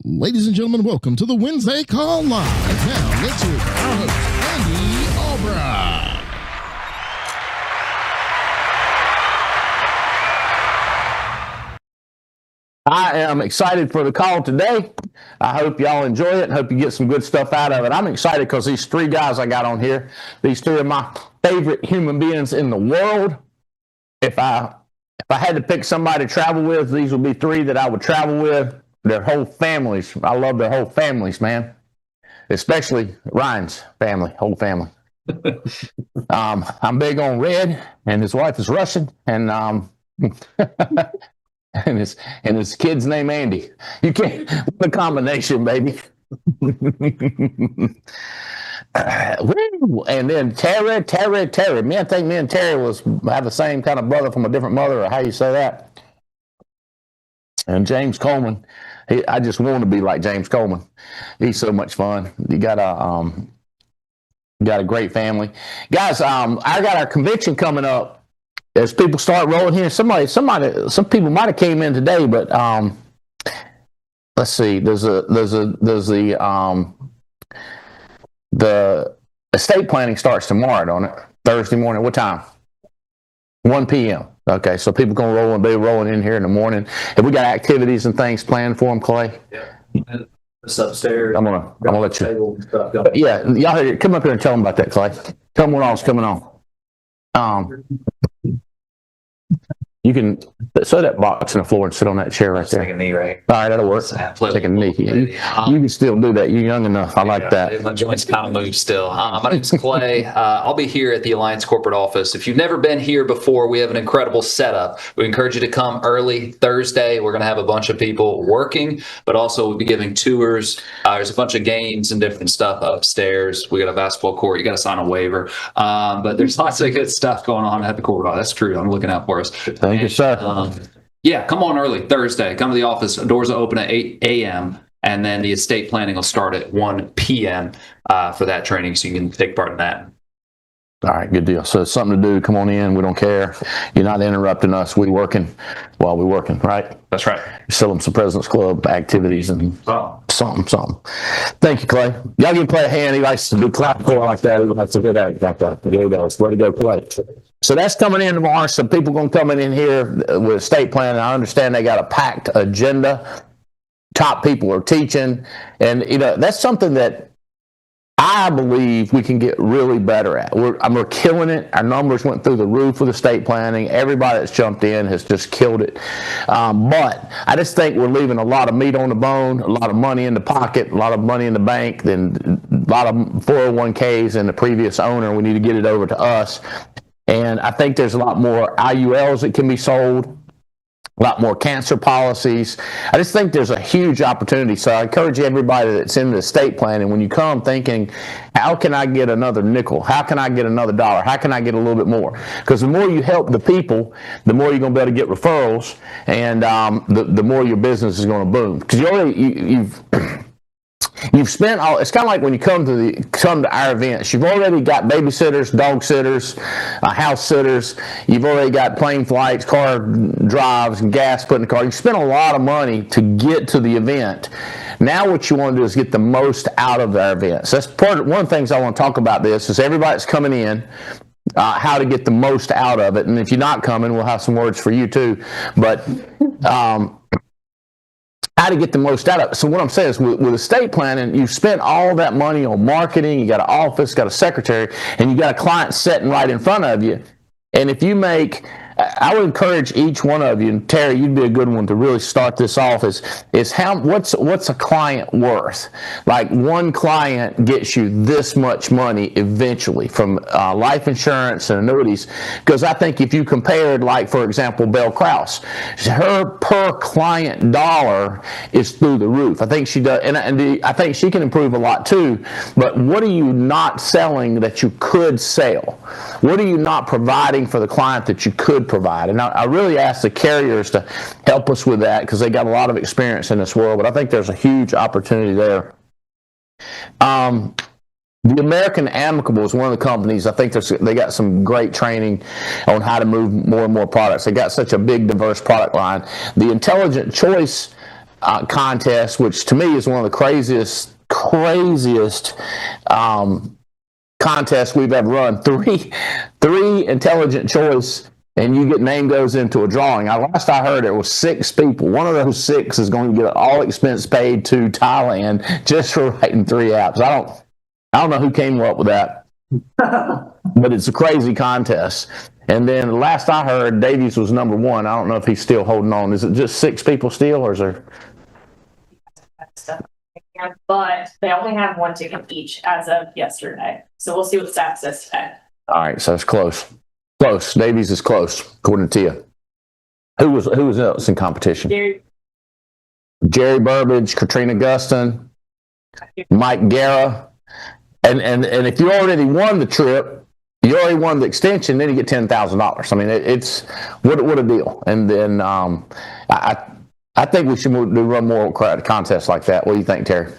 Ladies and gentlemen, welcome to the Wednesday Call Live. Now, let's hear from our host, Andy Albright. I am excited for the call today. I hope y'all enjoy it. Hope you get some good stuff out of it. I'm excited because these three guys I got on here, these three are my favorite human beings in the world. If I had to pick somebody to travel with, these would be three that I would travel with. Their whole families. I love their whole families, man. Especially Ryan's family, whole family. I'm big on Red, and his wife is Russian, and and his kid's name Andy. You can't, what a combination, baby. And then Terry. I think me and Terry have the same kind of brother from a different mother, or how you say that. And James Coleman, I just want to be like James Coleman. He's so much fun. You got a great family, guys. I got our convention coming up. As people start rolling here, some people might have came in today, but let's see. There's the estate planning starts tomorrow, don't it? Thursday morning. What time? 1 p.m. Okay, so people gonna be rolling in here in the morning. Have we got activities and things planned for them, Clay? Yeah. It's upstairs. I'm gonna let you. Yeah, y'all come up here and tell them about that, Clay. Tell them what all's coming on. You can throw that box on the floor and sit on that chair right there. Take a knee, right? All right, that'll work. Take a knee. You can still do that. You're young enough. I like that. My joints kind of move still. My name's Clay. I'll be here at the Alliance corporate office. If you've never been here before, we have an incredible setup. We encourage you to come early Thursday. We're going to have a bunch of people working, but also we'll be giving tours. There's a bunch of games and different stuff upstairs. We got a basketball court. You got to sign a waiver. But there's lots of good stuff going on at the corporate office. That's true. I'm looking out for us. Thank you, sir. Yeah, come on early Thursday. Come to the office. Doors will open at 8 a.m. and then the estate planning will start at 1 p.m. For that training, so you can take part in that. All right, good deal. So it's something to do. Come on in. We don't care. You're not interrupting us. We're working while we're working, right? That's right. Sell them some President's Club activities and something. Thank you, Clay. Y'all can play a hand. He likes to do clap for like that. That's a good act like that. There you go. Way to go, Clay. So that's coming in tomorrow. Some people going to come in here with estate planning. I understand they got a packed agenda. Top people are teaching. And, that's something that I believe we can get really better at. We're killing it. Our numbers went through the roof with estate planning. Everybody that's jumped in has just killed it. But I just think we're leaving a lot of meat on the bone, a lot of money in the pocket, a lot of money in the bank, then a lot of 401ks and the previous owner. We need to get it over to us. And I think there's a lot more IULs that can be sold, a lot more cancer policies. I just think there's a huge opportunity. So I encourage everybody that's in the estate planning, when you come thinking, how can I get another nickel? How can I get another dollar? How can I get a little bit more? Because the more you help the people, the more you're going to be able to get referrals, and the more your business is going to boom. Because you've spent all. It's kind of like when you come to our events. You've already got babysitters, dog sitters, house sitters. You've already got plane flights, car drives, and gas put in the car. You spent a lot of money to get to the event. Now what you want to do is get the most out of our events. That's one of the things I want to talk about. This is everybody that's coming in. How to get the most out of it. And if you're not coming, we'll have some words for you too. But how to get the most out of it. So what I'm saying is with estate planning, you've spent all that money on marketing, you got an office, got a secretary, and you got a client sitting right in front of you. And if you I would encourage each one of you, and Terry, you'd be a good one to really start this off, is what's a client worth? Like one client gets you this much money eventually from life insurance and annuities. Because I think if you compared, like, for example, Belle Krause, her per client dollar is through the roof. I think she does, and I think she can improve a lot too. But what are you not selling that you could sell? What are you not providing for the client that you could provide? And I really ask the carriers to help us with that because they got a lot of experience in this world, but I think there's a huge opportunity there. The American Amicable is one of the companies. I think they got some great training on how to move more and more products. They got such a big, diverse product line. The Intelligent Choice contest, which to me is one of the craziest contests we've ever run. Three intelligent choice, and you get name goes into a drawing. Last I heard, it was 6 people. One of those 6 is going to get all expense paid to Thailand just for writing 3 apps. I don't know who came up with that, but it's a crazy contest. And then last I heard, Davies was number 1. I don't know if he's still holding on. Is it just 6 people still, or is there? But they only have 1 ticket each as of yesterday. So we'll see what stats says today. All right, so it's close. Close. Davies is close, according to Tia. Who was else in competition? Jerry Burbage, Katrina Guston, Mike Guerra. And if you already won the trip, you already won the extension, then you get $10,000. I mean, it's what a deal. And then I think we should run more contests like that. What do you think, Terry?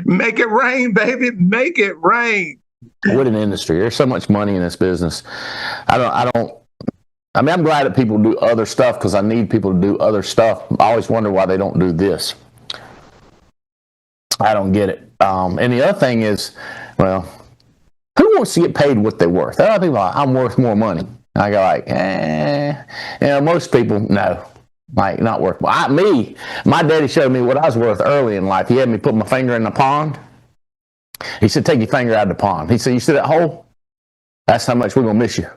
Make it rain, baby. Make it rain. What an industry. There's so much money in this business. I mean, I'm glad that people do other stuff because I need people to do other stuff. I always wonder why they don't do this. I don't get it. And the other thing is, well, who wants to get paid what they're worth? A lot of people are like, I'm worth more money. I go like, most people, no. Like, not worth more. My daddy showed me what I was worth early in life. He had me put my finger in the pond. He said, take your finger out of the pond. He said, you see that hole? That's how much we're going to miss you.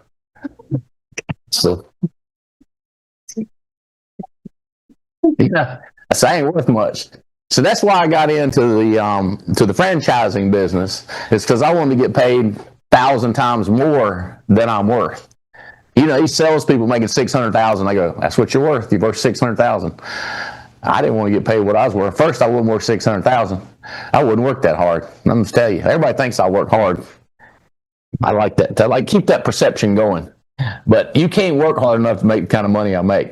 So, I said, I ain't worth much. So that's why I got into the franchising business. It's because I wanted to get paid 1,000 times more than I'm worth. You know, he sells people making $600,000. I go, that's what you're worth. You're worth $600,000. I didn't want to get paid what I was worth. First, I wasn't worth $600,000. I wouldn't work that hard. I'm just tell you, everybody thinks I work hard. I like that. I like keep that perception going. But you can't work hard enough to make the kind of money I make.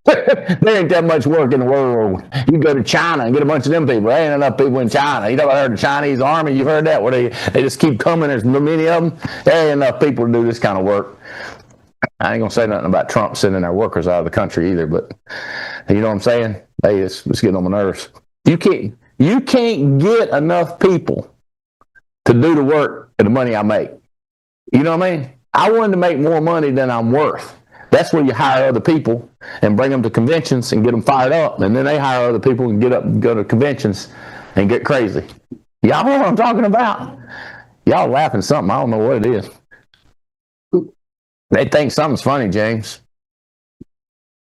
There ain't that much work in the world. You can go to China and get a bunch of them people. There ain't enough people in China. You know, I heard the Chinese army. You've heard that, where they just keep coming. There's many of them. There ain't enough people to do this kind of work. I ain't gonna say nothing about Trump sending our workers out of the country either, but you know what I'm saying? Hey, it's getting on my nerves. You can't get enough people to do the work and the money I make. You know what I mean? I wanted to make more money than I'm worth. That's where you hire other people and bring them to conventions and get them fired up, and then they hire other people and get up and go to conventions and get crazy. Y'all know what I'm talking about? Y'all laughing something. I don't know what it is. They think something's funny, James.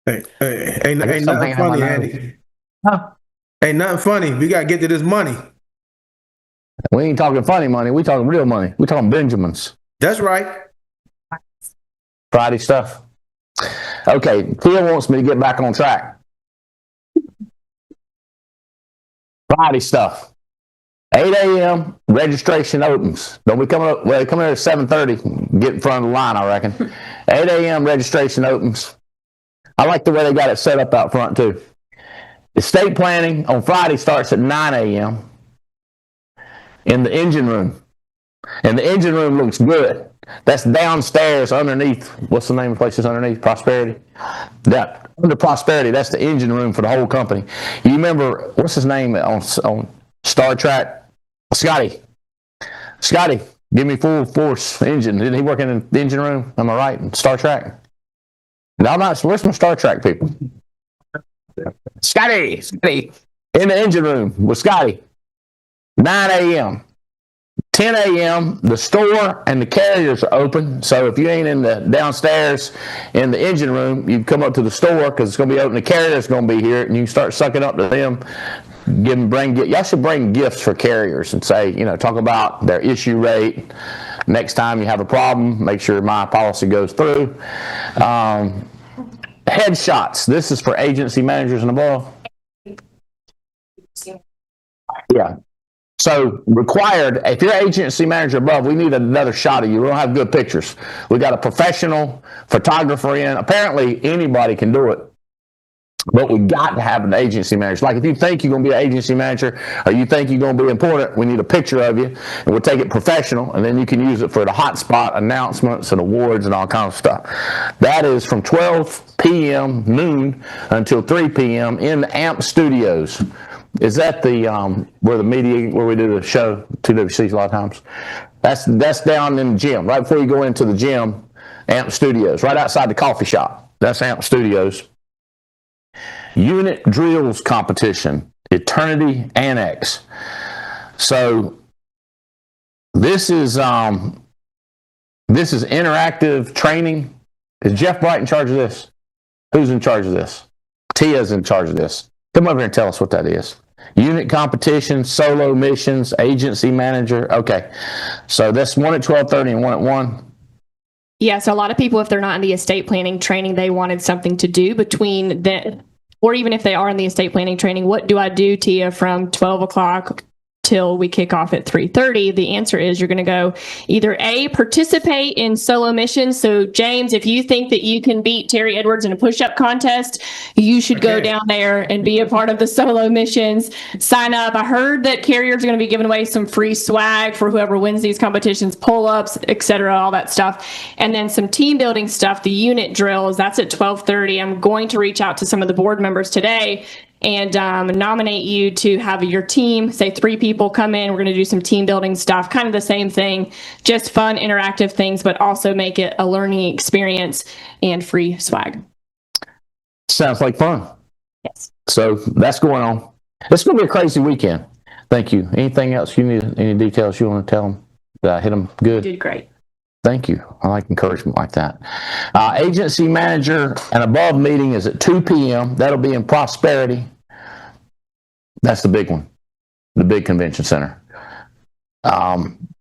Hey, ain't nothing funny, Andy. Huh? Ain't nothing funny. We got to get to this money. We ain't talking funny money. We talking real money. We talking Benjamins. That's right. Friday stuff. Okay, Phil wants me to get back on track. Friday stuff. 8 a.m. registration opens. Don't be coming up. Well, they come here at 7:30. Get in front of the line, I reckon. 8 a.m. registration opens. I like the way they got it set up out front too. Estate planning on Friday starts at 9 a.m. in the engine room, and the engine room looks good. That's downstairs underneath. What's the name of the place that's underneath? Prosperity. That under Prosperity. That's the engine room for the whole company. You remember what's his name on Star Trek? Scotty, give me full force engine. Didn't he work in the engine room? Am I right? In Star Trek? No, I'm not. Where's my Star Trek people? Scotty, in the engine room with Scotty. 9 a.m. 10 a.m. the store and the carriers are open. So if you ain't in the downstairs in the engine room, you come up to the store because it's going to be open. The carrier's going to be here, and you can start sucking up to them. Y'all should bring gifts for carriers and say, talk about their issue rate. Next time you have a problem, make sure my policy goes through. Headshots. This is for agency managers and above. Yeah. So required, if you're agency manager above, we need another shot of you. We don't have good pictures. We got a professional photographer in. Apparently anybody can do it. But we got to have an agency manager. Like if you think you're going to be an agency manager or you think you're going to be important, we need a picture of you and we'll take it professional and then you can use it for the hotspot announcements and awards and all kinds of stuff. That is from 12 p.m. noon until 3 p.m. in the AMP studios. Is that the where we do the show, 2WCs a lot of times? That's down in the gym, right before you go into the gym, AMP studios, right outside the coffee shop. That's AMP studios. Unit drills competition, Eternity Annex. So this is interactive training. Is Jeff Bright in charge of this? Who's in charge of this? Tia's in charge of this. Come over here and tell us what that is. Unit competition, solo missions, agency manager. Okay, so that's one at 12:30 and one at 1. Yeah, so a lot of people, if they're not in the estate planning training, they wanted something to do between the, or even if they are in the estate planning training, what do I do, Tia, from 12 o'clock till we kick off at 3:30? The answer is you're going to go either A, participate in solo missions. So James, if you think that you can beat Terry Edwards in a push-up contest, you should go down there and be a part of the solo missions. Sign up. I heard that carriers are going to be giving away some free swag for whoever wins these competitions, pull-ups, etc., all that stuff. And then some team building stuff, the unit drills, that's at 12:30. I'm going to reach out to some of the board members today and nominate you to have your team, say 3 people come in. We're going to do some team building stuff, kind of the same thing, just fun, interactive things, but also make it a learning experience and free swag. Sounds like fun. Yes. So that's going on. It's going to be a crazy weekend. Thank you. Anything else you need? Any details you want to tell them? Did I hit them good? You did great. Thank you. I like encouragement like that. Agency manager and above meeting is at 2 p.m. That'll be in Prosperity. That's the big one, the big convention center. 3:30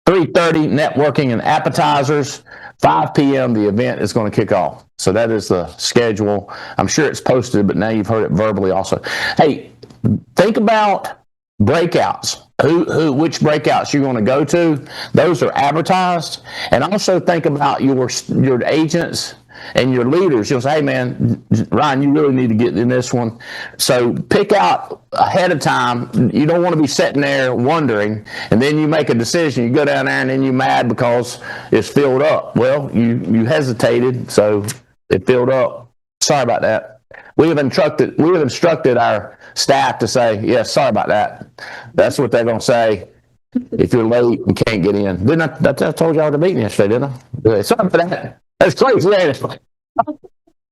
networking and appetizers. 5 p.m. the event is going to kick off. So that is the schedule. I'm sure it's posted, but now you've heard it verbally also. Hey, think about breakouts. Which breakouts you're going to go to. Those are advertised. And also think about your agents and your leaders. You'll say, hey man, Ryan, you really need to get in this one. So pick out ahead of time. You don't want to be sitting there wondering, and then you make a decision. You go down there and then you're mad because it's filled up. Well, you hesitated, so it filled up. Sorry about that. We have instructed our staff to say, yes, sorry about that. That's what they're going to say if you're late and can't get in. Didn't I told y'all at the meeting yesterday, didn't I? Sorry for that. That's crazy.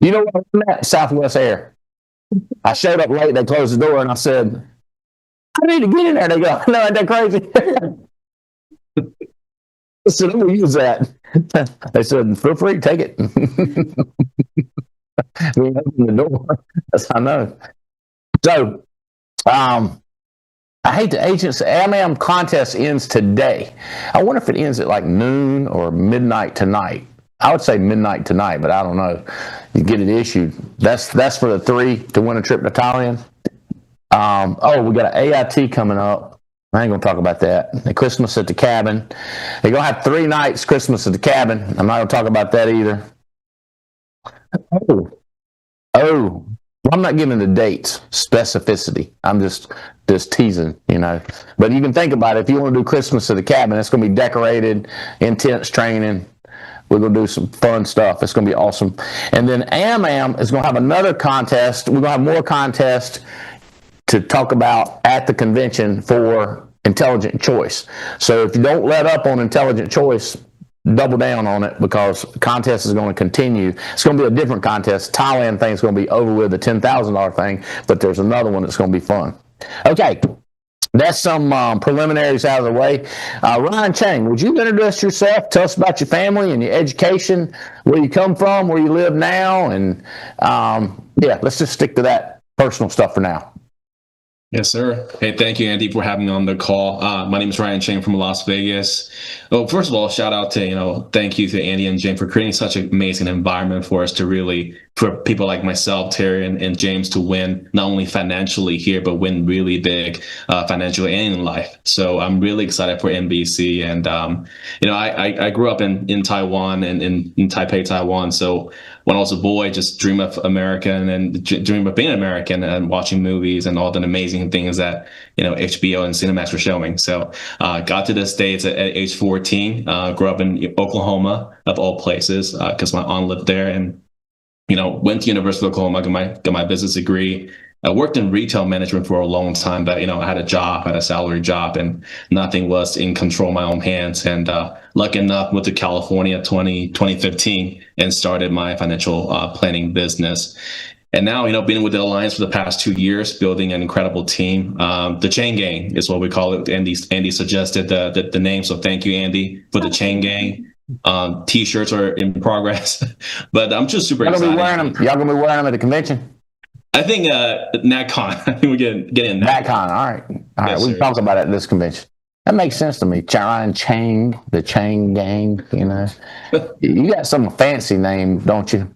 You know what I'm at? Southwest Air. I showed up late. They closed the door and I said, I need to get in there. They go, no, ain't that crazy? I said, I'm going to use that. They said, feel free, take it. We opened the door. That's how I know. So, I hate the agency. AMAM contest ends today. I wonder if it ends at like noon or midnight tonight. I would say midnight tonight, but I don't know. You get it issued. That's for the 3 to win a trip to Thailand. We got an AIT coming up. I ain't gonna talk about that. The Christmas at the cabin. They're gonna have 3 nights Christmas at the cabin. I'm not gonna talk about that either. Well, I'm not giving the dates, specificity. I'm just teasing, But you can think about it. If you want to do Christmas at the cabin, it's going to be decorated, intense training. We're going to do some fun stuff. It's going to be awesome. And then AMAM is going to have another contest. We're going to have more contests to talk about at the convention for intelligent choice. So if you don't let up on intelligent choice, double down on it because the contest is going to continue. It's going to be a different contest. Thailand thing is going to be over with, the $10,000 thing, but there's another one that's going to be fun. Okay, that's some preliminaries out of the way. Ryan Chang, would you introduce yourself? Tell us about your family and your education, where you come from, where you live now, and let's just stick to that personal stuff for now. Yes, sir. Hey, thank you, Andy, for having me on the call. My name is Ryan Chang from Las Vegas. Well, first of all, shout out to, thank you to Andy and Jane for creating such an amazing environment for us to really for people like myself, Terry, and James to win, not only financially here, but win really big financially and in life. So I'm really excited for NBC. And, I grew up in Taiwan and in Taipei, Taiwan. So when I was a boy, just dream of America and dream of being American and watching movies and all the amazing things that, HBO and Cinemax were showing. So got to the States at age 14, grew up in Oklahoma, of all places, because my aunt lived there, and went to University of Oklahoma, got my business degree. I worked in retail management for a long time, but I had a salary job, and nothing was in control of my own hands. And lucky enough, moved to California 2015 and started my financial planning business. And now, been with the Alliance for the past 2 years, building an incredible team. The Chain Gang is what we call it. Andy suggested the name, so thank you, Andy, for the Chain Gang. T-shirts are in progress, but I'm just super excited. Y'all gonna be wearing them at the convention? I think NatCon. I think we're getting NatCon. All right. Yes, we can talk about it at this convention. That makes sense to me. Ryan Chang, the Chain Gang. You got some fancy name, don't you?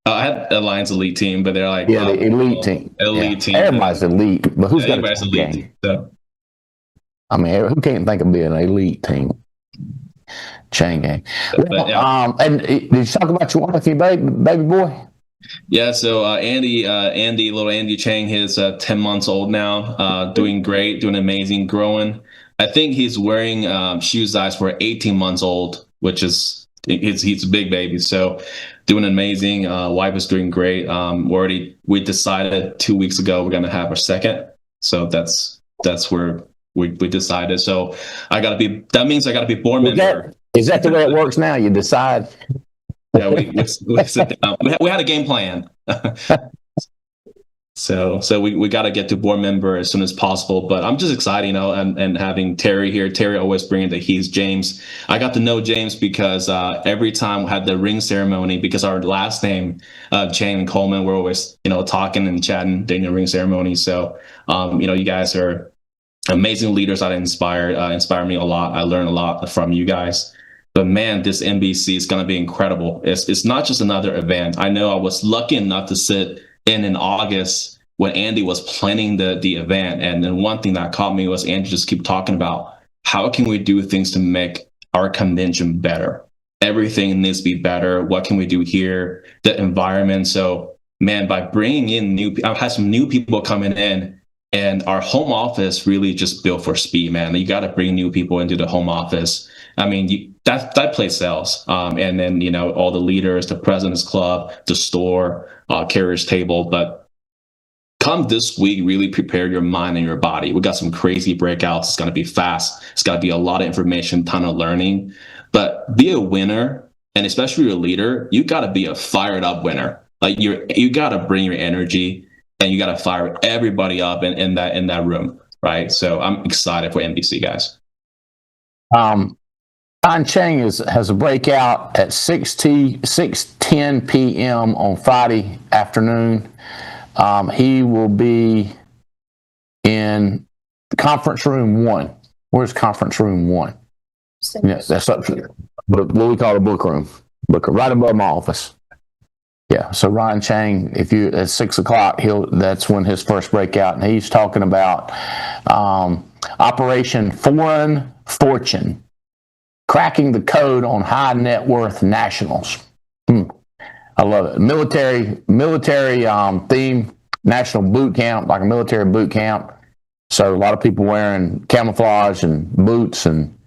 I had Alliance Elite Team, but they're like the elite team. Elite team. Everybody's elite, but who's got a elite gang? So. I mean, who can't think of being an elite team? Chain Gang. And did you talk about your wife, your baby boy? Yeah, so little Andy Chang, he's 10 months old now, doing great, doing amazing, growing. I think he's wearing shoe size for 18 months old, which is he's a big baby. So doing amazing. Wife is doing great. We decided 2 weeks ago we're gonna have our second. So that's where we decided. So that means I gotta be board member. Is that the way it works now? You decide. Yeah, we sit down. We had a game plan. So we got to get to board member as soon as possible. But I'm just excited, and having Terry here. Terry always bringing the he's James. I got to know James because every time we had the ring ceremony, because our last name, Chang and Coleman, we're always, talking and chatting during the ring ceremony. So, you guys are amazing leaders that inspire me a lot. I learn a lot from you guys. But man, this NBC is going to be incredible. It's not just another event. I know I was lucky enough to sit in August when Andy was planning the event. And then one thing that caught me was Andy just keep talking about how can we do things to make our convention better? Everything needs to be better. What can we do here? The environment. So man, by bringing in I've had some new people coming in, and our home office really just built for speed, man. You got to bring new people into the home office. I mean, that place sells. And then, all the leaders, the president's club, the store, carrier's table. But come this week, really prepare your mind and your body. We got some crazy breakouts. It's going to be fast. It's got to be a lot of information, ton of learning. But be a winner, and especially your leader, you got to be a fired up winner. Like you got to bring your energy, and you got to fire everybody up in that room, right? So I'm excited for NBC, guys. Ryan Chang has a breakout at 6:10 p.m. on Friday afternoon. He will be in conference room 1. Where's conference room 1? Yeah, that's up to what we call the book room, right above my office. Yeah, so Ryan Chang, if you at 6 o'clock, that's when his first breakout, and he's talking about Operation Foreign Fortune. Cracking the code on high net worth nationals. I love it. Military theme, National BootCamp, like a military boot camp. So a lot of people wearing camouflage and boots, and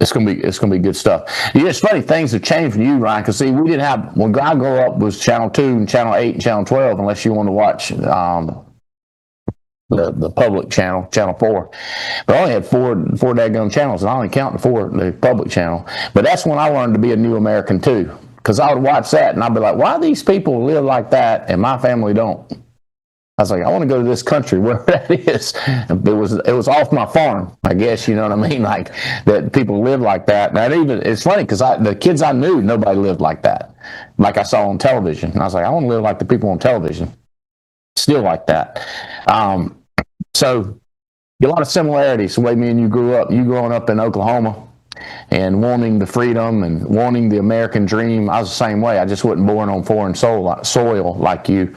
it's gonna be good stuff. Yeah, it's funny, things have changed for you, Ryan. Because see, we didn't have, when I grew up, was Channel 2 and Channel 8 and Channel 12, unless you want to watch the public channel, Channel 4. But I only had four daggone channels, and I only count the public channel. But that's when I learned to be a new American too, because I would watch that and I'd be like, why do these people live like that and my family don't? I was like, I want to go to this country where that is. It was off my farm, I guess, you know what I mean? Like that people live like that. And it's funny because the kids I knew, nobody lived like that, like I saw on television. And I was like, I want to live like the people on television. Still like that. So a lot of similarities the way me and you grew up. You growing up in Oklahoma, and wanting the freedom and wanting the American dream. I was the same way. I just wasn't born on foreign soil like you.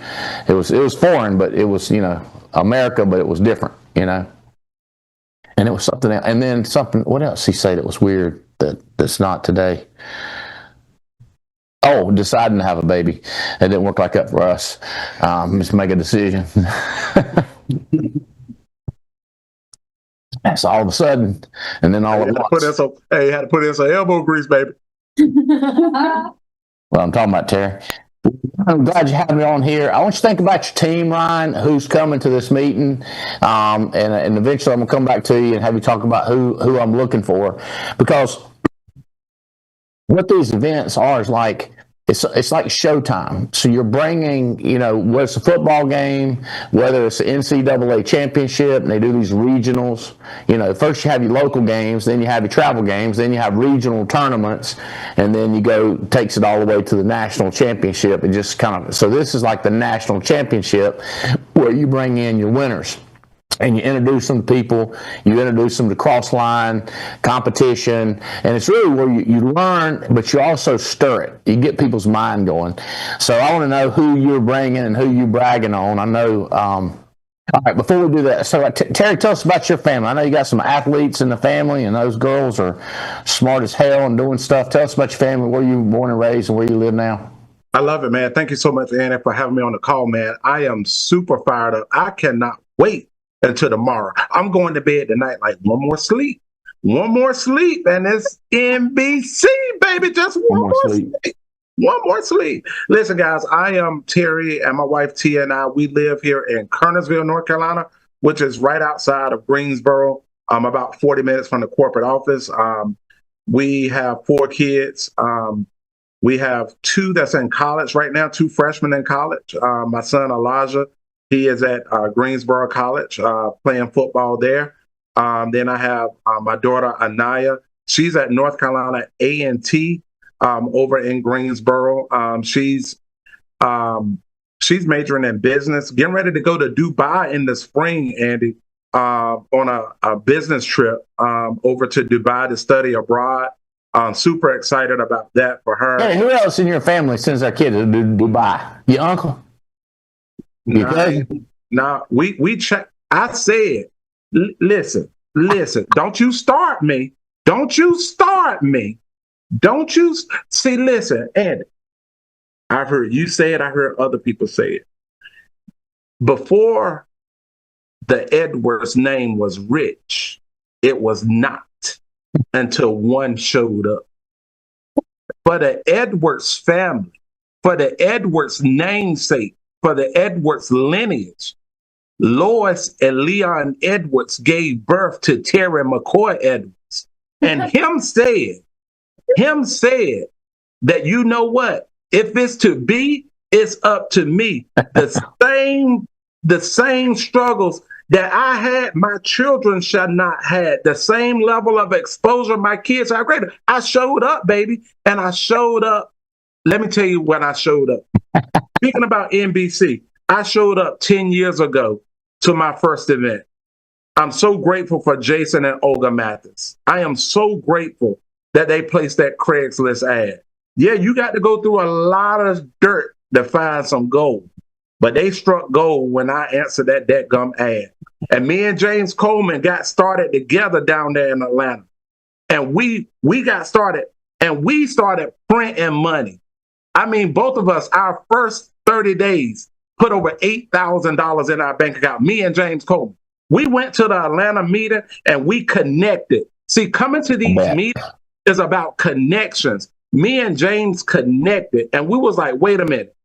It was foreign, but it was, you know, America, but it was different, you know. And it was something else. And then something, what else he said that was weird that's not today? Oh, deciding to have a baby. It didn't work like that for us. Just make a decision. That's all of a sudden. And then all at once. Hey, had to put in some elbow grease, baby. Well, I'm talking about, Terry. I'm glad you had me on here. I want you to think about your team, Ryan, who's coming to this meeting. And eventually I'm going to come back to you and have you talk about who I'm looking for. Because what these events are is like, it's like showtime. So you're bringing, you know, whether it's a football game, whether it's the NCAA championship, and they do these regionals. You know, first you have your local games, then you have your travel games, then you have regional tournaments, and then takes it all the way to the national championship. And just kind of, so this is like the national championship where you bring in your winners. And you introduce them to people, you introduce them to cross-line competition, and it's really where you learn, but you also stir it. You get people's mind going. So I want to know who you're bringing and who you're bragging on. I know, all right, before we do that, so Terry, tell us about your family. I know you got some athletes in the family, and those girls are smart as hell and doing stuff. Tell us about your family, where you were born and raised, and where you live now. I love it, man. Thank you so much, Annie, for having me on the call, man. I am super fired up. I cannot wait until tomorrow. I'm going to bed tonight like one more sleep, and it's NBC, baby. Just one more sleep. One more sleep. Listen, guys, I am Terry, and my wife Tia and I, we live here in Kernersville, North Carolina, which is right outside of Greensboro, about 40 minutes from the corporate office. We have 4 kids. We have 2 that's in college right now, 2 freshmen in college. My son Elijah, he is at Greensboro College playing football there. Then I have my daughter Anaya. She's at North Carolina A&T over in Greensboro. She's majoring in business, getting ready to go to Dubai in the spring, Andy, on a business trip over to Dubai to study abroad. I'm super excited about that for her. Hey, who else in your family sends their kid to Dubai? Your uncle? Nah, we check. I said, listen. Don't you start me. See, listen, Andy. I've heard you say it. I heard other people say it. Before the Edwards name was rich, it was not until one showed up. For the Edwards family, for the Edwards namesake, for the Edwards lineage, Lois and Leon Edwards gave birth to Terry McCoy Edwards. And him said that, you know what? If it's to be, it's up to me. The same struggles that I had, my children shall not have. The same level of exposure my kids are greater. I showed up, baby, and I showed up. Let me tell you when I showed up. Speaking about NBC, I showed up 10 years ago to my first event. I'm so grateful for Jason and Olga Mathis. I am so grateful that they placed that Craigslist ad. Yeah, you got to go through a lot of dirt to find some gold, but they struck gold when I answered that dadgum ad. And me and James Coleman got started together down there in Atlanta. And we got started, and we started printing money. I mean, both of us, our first 30 days, put over $8,000 in our bank account, me and James Coleman. We went to the Atlanta meeting and we connected. See, coming to these meetings is about connections. Me and James connected, and we was like, wait a minute.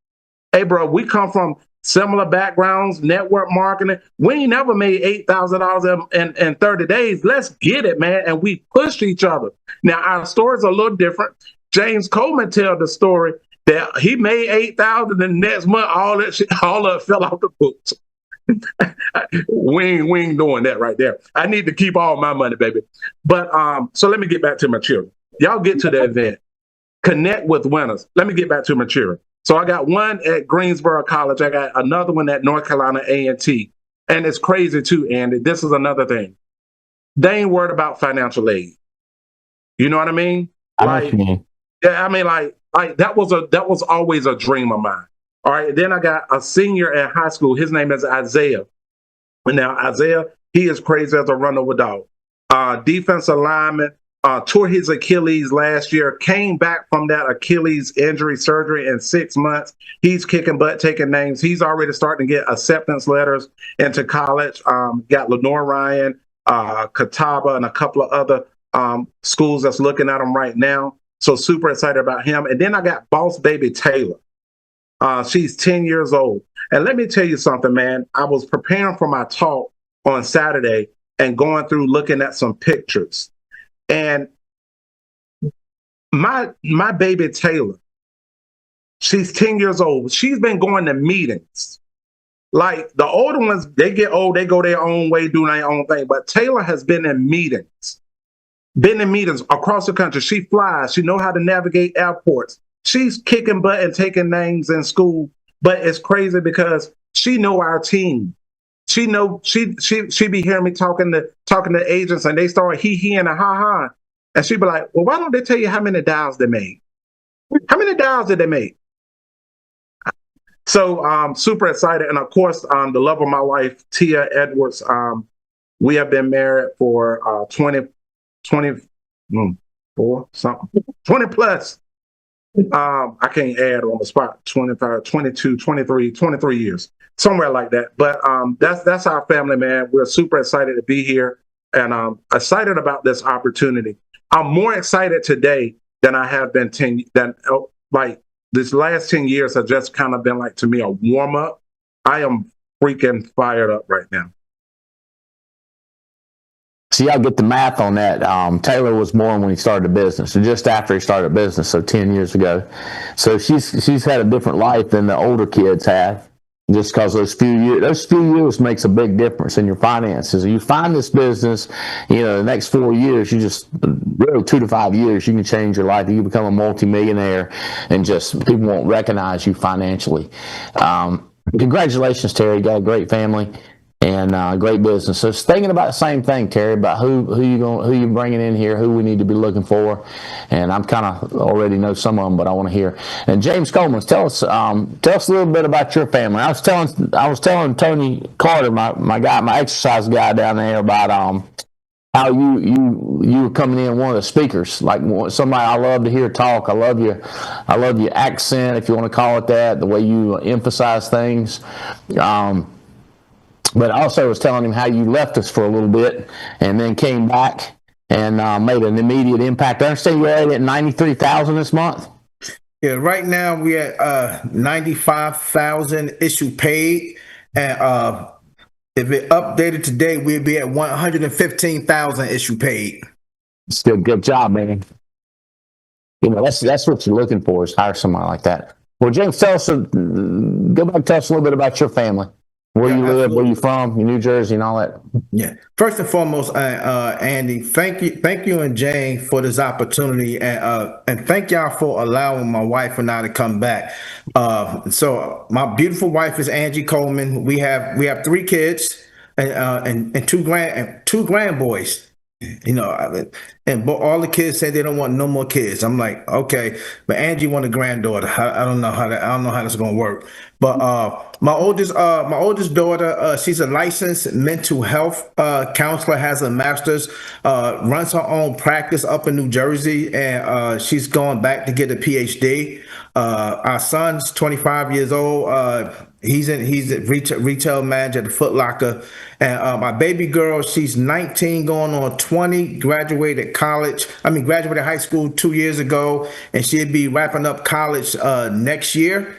Hey, bro, we come from similar backgrounds, network marketing. We ain't never made $8,000 in 30 days. Let's get it, man. And we pushed each other. Now, our stories are a little different. James Coleman tells the story that he made $8,000 the next month, all of it fell off the books. we ain't doing that right there. I need to keep all my money, baby. But so let me get back to my children. Y'all get to the event. Connect with winners. Let me get back to my children. So I got one at Greensboro College. I got another one at North Carolina A&T. And it's crazy too, Andy. This is another thing. They ain't worried about financial aid. You know what I mean? I know Like, what you mean. yeah, I mean, like that was always a dream of mine. All right. Then I got a senior in high school. His name is Isaiah. And now Isaiah, he is crazy as a runaway dog. Defensive lineman, tore his Achilles last year, came back from that Achilles injury surgery in 6 months. He's kicking butt, taking names. He's already starting to get acceptance letters into college. Got Lenore Ryan, Catawba, and a couple of other schools that's looking at him right now. So super excited about him. And then I got boss baby Taylor. She's 10 years old. And let me tell you something, man. I was preparing for my talk on Saturday and going through looking at some pictures. And my baby Taylor, she's 10 years old. She's been going to meetings. Like the older ones, they get old, they go their own way, do their own thing. But Taylor has been in meetings across the country. She flies. She knows how to navigate airports. She's kicking butt and taking names in school. But it's crazy because she know our team. She be hearing me talking to agents, and they start he and a ha. And she be like, well, why don't they tell you how many dials they made? How many dials did they make? So super excited. And of course, the love of my life, Tia Edwards, we have been married for 20 plus. I can't add on the spot, 25, 22, 23 years, somewhere like that. But that's our family, man. We're super excited to be here and excited about this opportunity. I'm more excited today than I have been this last 10 years have just kind of been like, to me, a warm up. I am freaking fired up right now. See, I'll get the math on that. Taylor was born when he started a business, so just after he started a business, so 10 years ago. So she's had a different life than the older kids have, just because those few years makes a big difference in your finances. You find this business, the next 4 years, you just really 2 to 5 years, you can change your life. You become a multimillionaire, and just people won't recognize you financially. Congratulations, Terry. You got a great family. And great business. So it's thinking about the same thing, Terry, about who you bringing in here, who we need to be looking for. And I'm kind of already know some of them, but I want to hear. And James Coleman, tell us a little bit about your family. I was telling Tony Carter, my exercise guy down there, about how you were coming in one of the speakers, like somebody I love to hear talk. I love your accent, if you want to call it that, the way you emphasize things. But I also was telling him how you left us for a little bit and then came back and made an immediate impact. I understand you're at 93,000 this month. Yeah, right now we at 95,000 issue paid, and if it updated today, we'd be at 115,000 issue paid. Still, good job, man. That's what you're looking for, is hire somebody like that. Well, James, go back and tell us a little bit about your family. Where you live, absolutely. Where you from, New Jersey, and all that. Yeah. First and foremost, Andy, thank you, and Jane, for this opportunity, and thank y'all for allowing my wife and I to come back. So my beautiful wife is Angie Coleman. We have 3 kids and two grandboys. And all the kids say they don't want no more kids. I'm like, okay, but Angie want a granddaughter. I don't know how that's gonna work. But my oldest daughter, she's a licensed mental health counselor, has a master's, runs her own practice up in New Jersey, and she's going back to get a PhD. Our son's 25 years old. He's a retail manager at the Foot Locker. And my baby girl, she's 19 going on 20, graduated high school 2 years ago, and she'll be wrapping up college next year.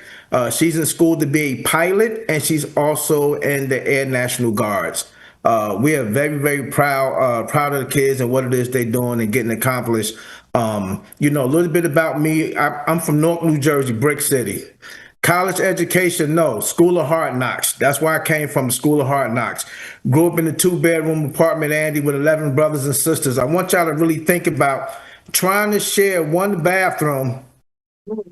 She's in school to be a pilot, and she's also in the Air National Guards. We are very, very proud of the kids and what it is they're doing and getting accomplished. A little bit about me. I'm from Newark, New Jersey, Brick City. College education, no. School of Hard Knocks. That's where I came from, School of Hard Knocks. Grew up in a 2-bedroom apartment, Andy, with 11 brothers and sisters. I want y'all to really think about trying to share one bathroom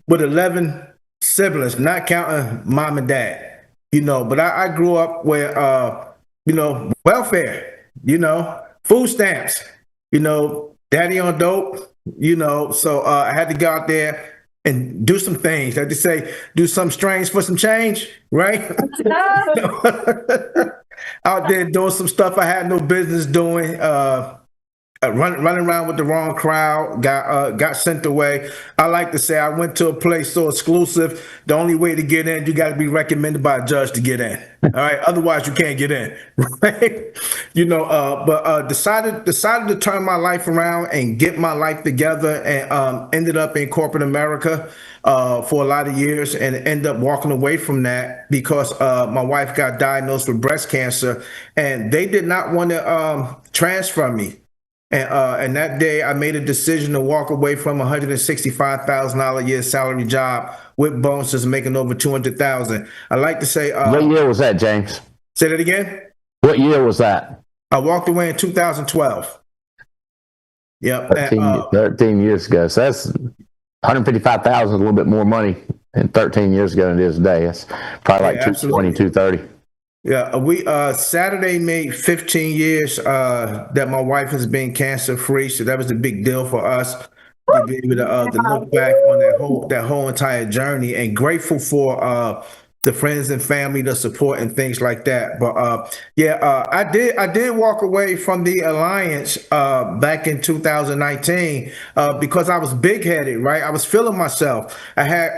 with 11 siblings, not counting mom and dad. But I grew up where, welfare, food stamps, daddy on dope, so I had to go out there and do some things. Like they say, do some strange for some change, right? Out there doing some stuff I had no business doing. Running around with the wrong crowd, got sent away. I like to say I went to a place so exclusive. The only way to get in, you got to be recommended by a judge to get in. All right, otherwise you can't get in. Right? But decided to turn my life around and get my life together, and ended up in corporate America for a lot of years, and ended up walking away from that because my wife got diagnosed with breast cancer, and they did not want to transfer me. And that day, I made a decision to walk away from a $165,000 a year salary job with bonuses, making over $200,000. I like to say, what year was that, James? Say that again. What year was that? I walked away in 2012. Yep, 13 years ago. So that's 155,000, a little bit more money than 13 years ago than it is today. That's probably like 220, 230. Yeah, we Saturday made 15 years that my wife has been cancer free, so that was a big deal for us to be able to look back on that whole entire journey, and grateful for the friends and family, the support and things like that. But I did walk away from the alliance back in 2019 because I was big headed, right? I was feeling myself. I had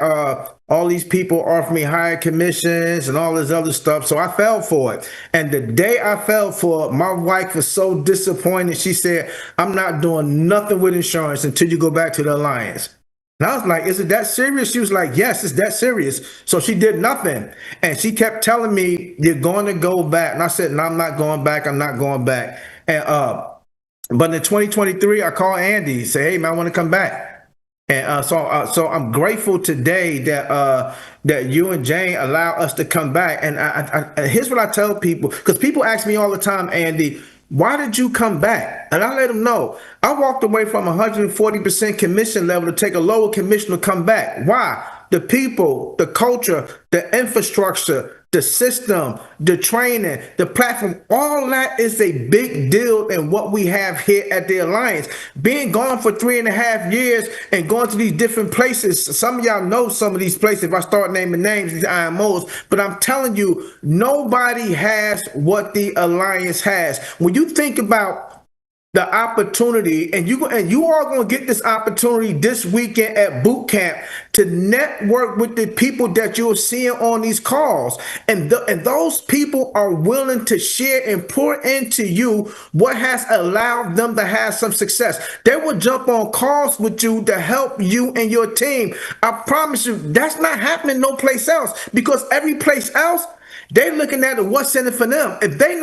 all these people offer me higher commissions and all this other stuff. So I fell for it. And the day I fell for it, my wife was so disappointed. She said, I'm not doing nothing with insurance until you go back to the alliance. And I was like, is it that serious? She was like, yes, it's that serious. So she did nothing. And she kept telling me, you're going to go back. And I said, no, I'm not going back. I'm not going back. And but in 2023, I called Andy, say, hey, man, I want to come back. And so I'm grateful today that you and Jane allow us to come back. And I here's what I tell people, because people ask me all the time, Andy, why did you come back? And I let them know. I walked away from 140% commission level to take a lower commission to come back. Why? The people, the culture, the infrastructure, the system, the training, the platform, all that is a big deal in what we have here at the Alliance. Being gone for 3.5 years and going to these different places. Some of y'all know some of these places if I start naming names, these IMOs, but I'm telling you, nobody has what the Alliance has. When you think about the opportunity, and you are going to get this opportunity this weekend at boot camp to network with the people that you're seeing on these calls, and those people are willing to share and pour into you what has allowed them to have some success. They will jump on calls with you to help you and your team. I promise you, that's not happening no place else, because every place else, they're looking at what's in it for them. If they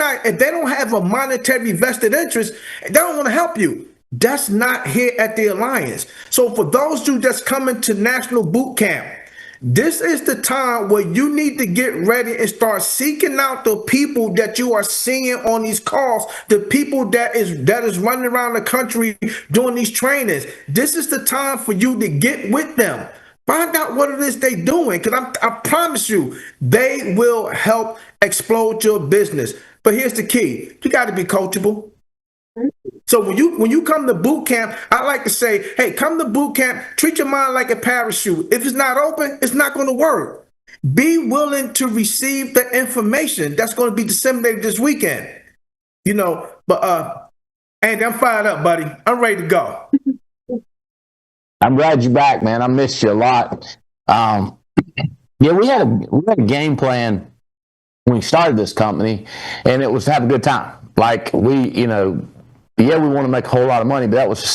don't have a monetary vested interest, they don't want to help you. That's not here at the Alliance. So for those of you that's coming to National BootCamp, this is the time where you need to get ready and start seeking out the people that you are seeing on these calls, the people that is running around the country doing these trainings. This is the time for you to get with them. Find out what it is they're doing, because I promise you, they will help explode your business. But here's the key. You got to be coachable. So when you come to boot camp, I like to say, hey, come to boot camp, treat your mind like a parachute. If it's not open, it's not going to work. Be willing to receive the information that's going to be disseminated this weekend. But Andy, I'm fired up, buddy. I'm ready to go. I'm glad you're back, man. I missed you a lot. We had a game plan when we started this company, and it was to have a good time. Like we want to make a whole lot of money, but that was the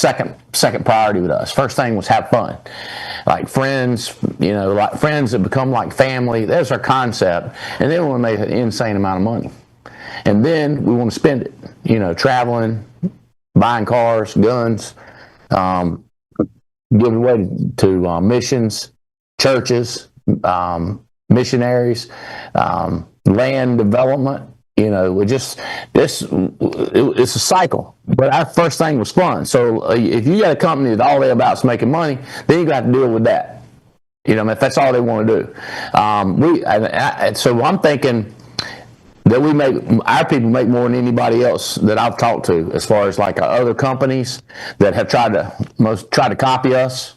second priority with us. First thing was have fun, like friends. Like friends that become like family. That's our concept, and then we want to make an insane amount of money, and then we want to spend it. Traveling, buying cars, guns. Giving away to missions, churches, missionaries, land development. It's a cycle. But our first thing was fun. So if you got a company that all they're about is making money, then you got to deal with that. If that's all they want to do. So I'm thinking, that our people make more than anybody else that I've talked to, as far as like other companies that have tried to copy us,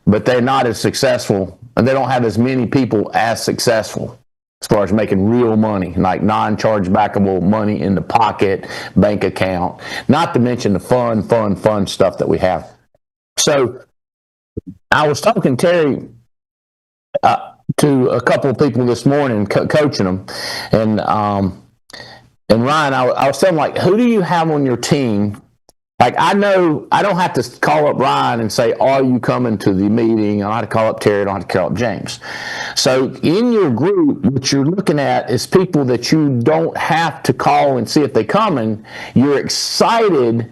but they're not as successful, and they don't have as many people as successful as far as making real money, like non-chargebackable money in the pocket, bank account, not to mention the fun stuff that we have. So I was talking, Terry, to a couple of people this morning, coaching them, and Ryan, I was telling them, like, who do you have on your team? Like, I know I don't have to call up Ryan and say, are you coming to the meeting? I don't have to call up Terry. I don't have to call up James. So in your group, what you're looking at is people that you don't have to call and see if they're coming. You're excited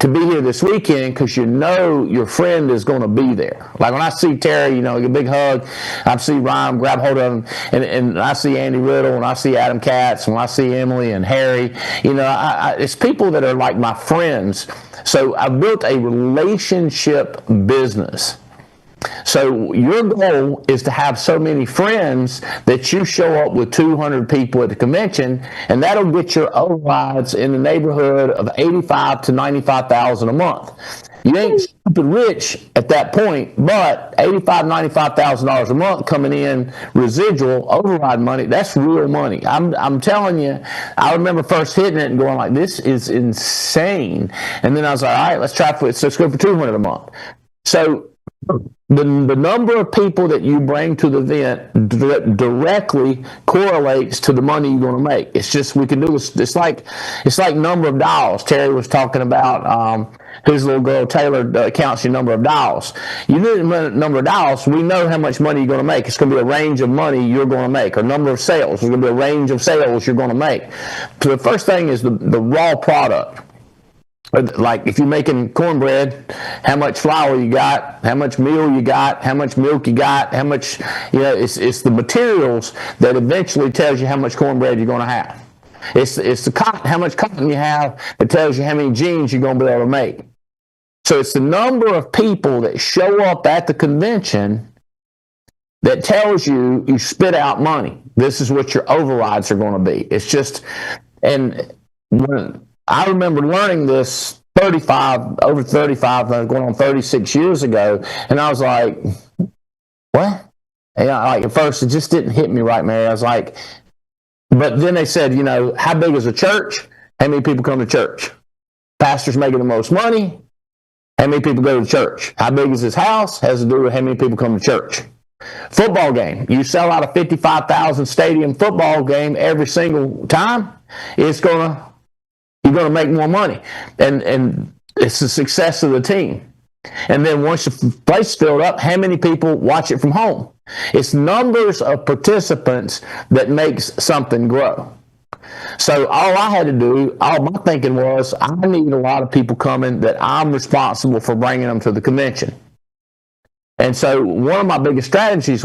to be here this weekend because you know your friend is going to be there. Like when I see Terry, you know, a big hug. I see Ryan, grab hold of him, and I see Andy Riddle, and I see Adam Katz, and I see Emily and Harry. You know, it's people that are like my friends. So I built a relationship business. So your goal is to have so many friends that you show up with 200 people at the convention, and that'll get your overrides in the neighborhood of $85,000 to $95,000 a month. You ain't stupid rich at that point, but $85,000, $95,000 a month coming in residual override money, that's real money. I'm telling you, I remember first hitting it and going like, this is insane. And then I was like, all right, let's go for 200 a month. So the number of people that you bring to the event directly correlates to the money you're going to make. It's just, we can do this. It's like number of dollars. Terry was talking about his little girl Taylor counts your number of dollars. You know the number of dollars. We know how much money you're going to make. It's going to be a range of money you're going to make, or number of sales. There's going to be a range of sales you're going to make. So the first thing is the raw product. Like if you're making cornbread, how much flour you got, how much meal you got, how much milk you got, how much, it's the materials that eventually tells you how much cornbread you're going to have. It's the cotton, how much cotton you have that tells you how many jeans you're going to be able to make. So it's the number of people that show up at the convention that tells you spit out money. This is what your overrides are going to be. It's just, and when I remember learning this over 35, going on 36 years ago, and I was like, what? And like at first, it just didn't hit me right, Mary. I was like, but then they said, how big is a church? How many people come to church? Pastor's making the most money. How many people go to church? How big is his house? Has to do with how many people come to church. Football game. You sell out a 55,000 stadium football game every single time, you're going to make more money. And it's the success of the team. And then once the place is filled up, how many people watch it from home? It's numbers of participants that makes something grow. So all I had to do, all my thinking was, I need a lot of people coming that I'm responsible for bringing them to the convention. And so one of my biggest strategies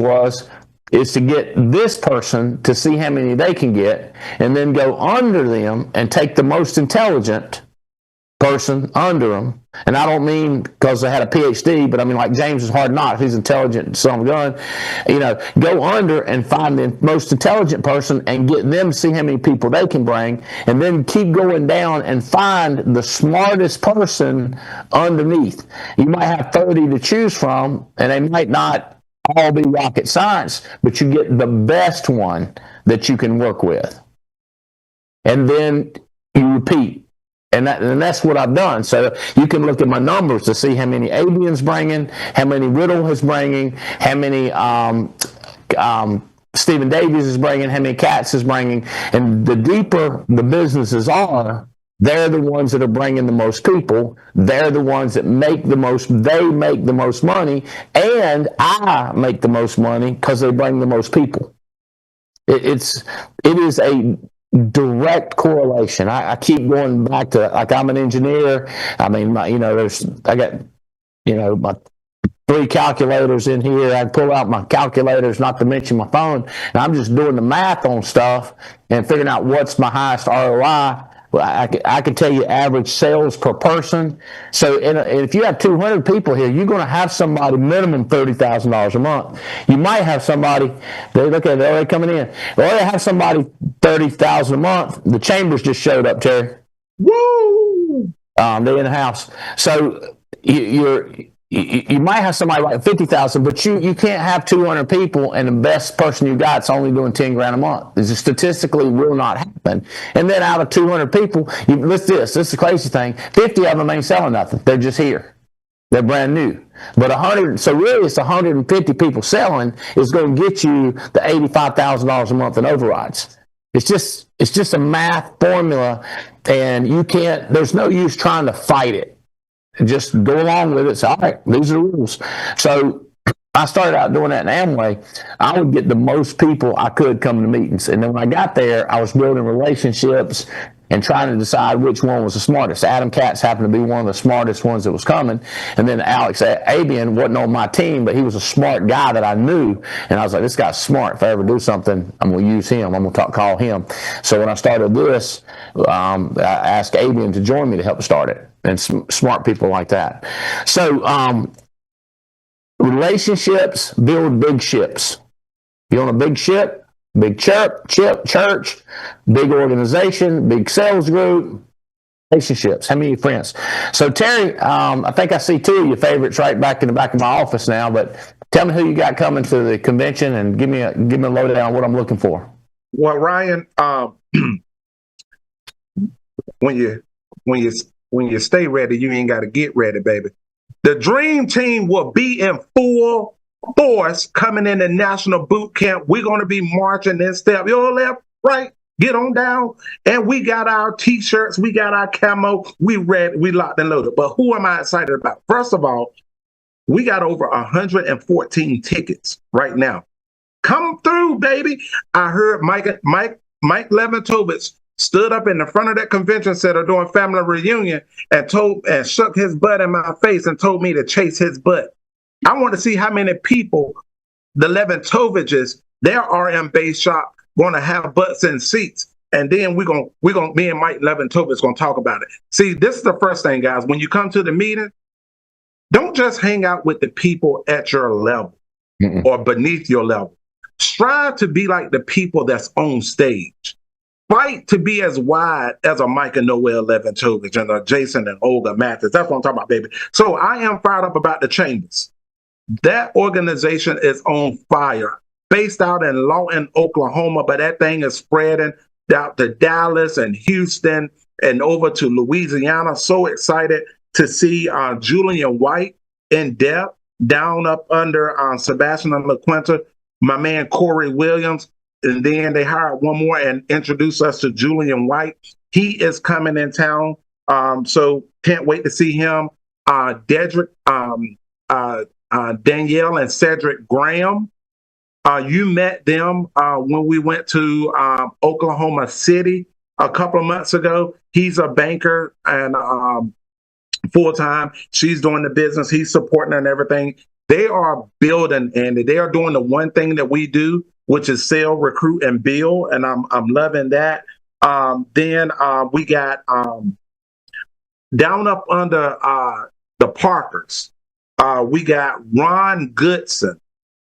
is to get this person to see how many they can get, and then go under them and take the most intelligent person under them. And I don't mean because they had a PhD, but I mean like James is hard not. If he's intelligent, son of a gun, go under and find the most intelligent person and get them to see how many people they can bring, and then keep going down and find the smartest person underneath. You might have 30 to choose from, and they might not all be rocket science, but you get the best one that you can work with. And then you repeat. And that's what I've done. So you can look at my numbers to see how many Avian's bringing, how many Riddle is bringing, how many Stephen Davies is bringing, how many Katz is bringing. And the deeper the businesses are, they're the ones that are bringing the most people. They're the ones that make the most. They make the most money, and I make the most money because they bring the most people. It is a direct correlation. I keep going back to, like, I'm an engineer. I mean, I got my 3 calculators in here. I pull out my calculators, not to mention my phone, and I'm just doing the math on stuff and figuring out what's my highest ROI. Well, I can tell you average sales per person. So if you have 200 people here, you're going to have somebody minimum $30,000 a month. You might have somebody, they're already coming in. They already have somebody $30,000 a month. The Chambers just showed up, Terry. Woo! They're in the house. So you might have somebody like 50,000, but you can't have 200 people and the best person you got's only doing 10 grand a month. This statistically will not happen. And then out of 200 people, this is the crazy thing. 50 of them ain't selling nothing. They're just here. They're brand new. But 100, so really it's 150 people selling is going to get you the $85,000 a month in overrides. It's just a math formula, and there's no use trying to fight it. Just go along with it. Say, all right, these are the rules. So I started out doing that in Amway. I would get the most people I could come to meetings. And then when I got there, I was building relationships and trying to decide which one was the smartest. Adam Katz happened to be one of the smartest ones that was coming. And then Alex Abian wasn't on my team, but he was a smart guy that I knew. And I was like, this guy's smart. If I ever do something, I'm going to use him. I'm going to call him. So when I started this, I asked Abian to join me to help start it. And smart people like that. So relationships build big ships. You on a big ship, big church, big organization, big sales group, relationships. How many friends? So Terry, I think I see two of your favorites right back in the back of my office now. But tell me who you got coming to the convention, and give me a lowdown on what I'm looking for. Well, Ryan, when you stay ready, you ain't got to get ready, baby. The dream team will be in full force coming in the National BootCamp. We're going to be marching in step. Your left, right, get on down. And we got our T-shirts. We got our camo. We ready. We locked and loaded. But who am I excited about? First of all, we got over 114 tickets right now. Come through, baby. I heard Mike Leventovitz stood up in the front of that convention center during family reunion and shook his butt in my face and told me to chase his butt. I want to see how many people, the Leventoviches, their RM base shop, going to have butts in seats. And then me and Mike Leventovitz going to talk about it. See, this is the first thing, guys. When you come to the meeting, don't just hang out with the people at your level or beneath your level. Strive to be like the people that's on stage. Fight to be as wide as a Mike and Noel Leventovich and a Jason and Olga Mathis. That's what I'm talking about, baby. So I am fired up about the Chambers. That organization is on fire, based out in Lawton, Oklahoma, but that thing is spreading out to Dallas and Houston and over to Louisiana. So excited to see Julian White in depth, down up under Sebastian and LaQuinta, my man Corey Williams. And then they hired one more and introduced us to Julian White. He is coming in town. So can't wait to see him. Danielle and Cedric Graham. You met them when we went to Oklahoma City a couple of months ago. He's a banker and full-time. She's doing the business. He's supporting her and everything. They are building, and they are doing the one thing that we do, which is sell, recruit, and build, and I'm loving that. Then we got down up under the Parkers. We got Ron Goodson.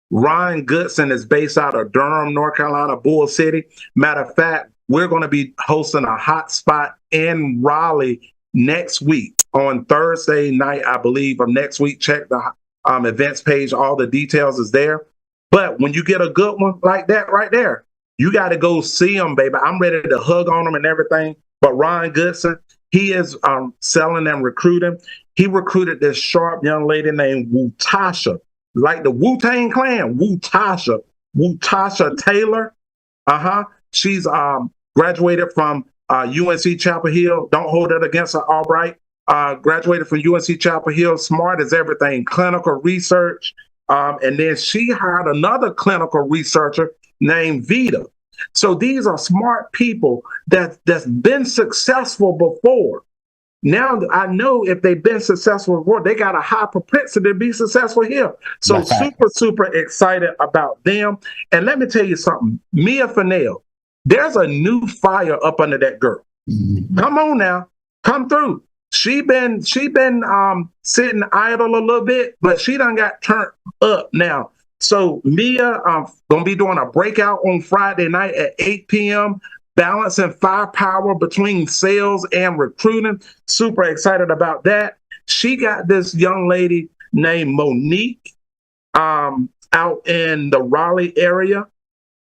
Ron Goodson is based out of Durham, North Carolina, Bull City. Matter of fact, we're going to be hosting a hot spot in Raleigh next week on Thursday night, I believe, of next week. Check the events page. All the details is there. But when you get a good one like that right there, you got to go see them, baby. I'm ready to hug on them and everything. But Ron Goodson, he is selling and recruiting. He recruited this sharp young lady named Wutasha, like the Wu-Tang Clan, Wutasha Taylor. She's graduated from UNC Chapel Hill. Don't hold it against her, Albright. Graduated from UNC Chapel Hill, smart as everything, clinical research. And then she hired another clinical researcher named Vita. So these are smart people that's been successful before. Now I know if they've been successful before, they got a high propensity to be successful here. So super excited about them. And let me tell you something, Mia Fennell, there's a new fire up under that girl. Come on now, come through. She been sitting idle a little bit, but she done got turned up now. So Mia, gonna be doing a breakout on Friday night at 8 p.m. Balancing firepower between sales and recruiting. Super excited about that. She got this young lady named Monique out in the Raleigh area.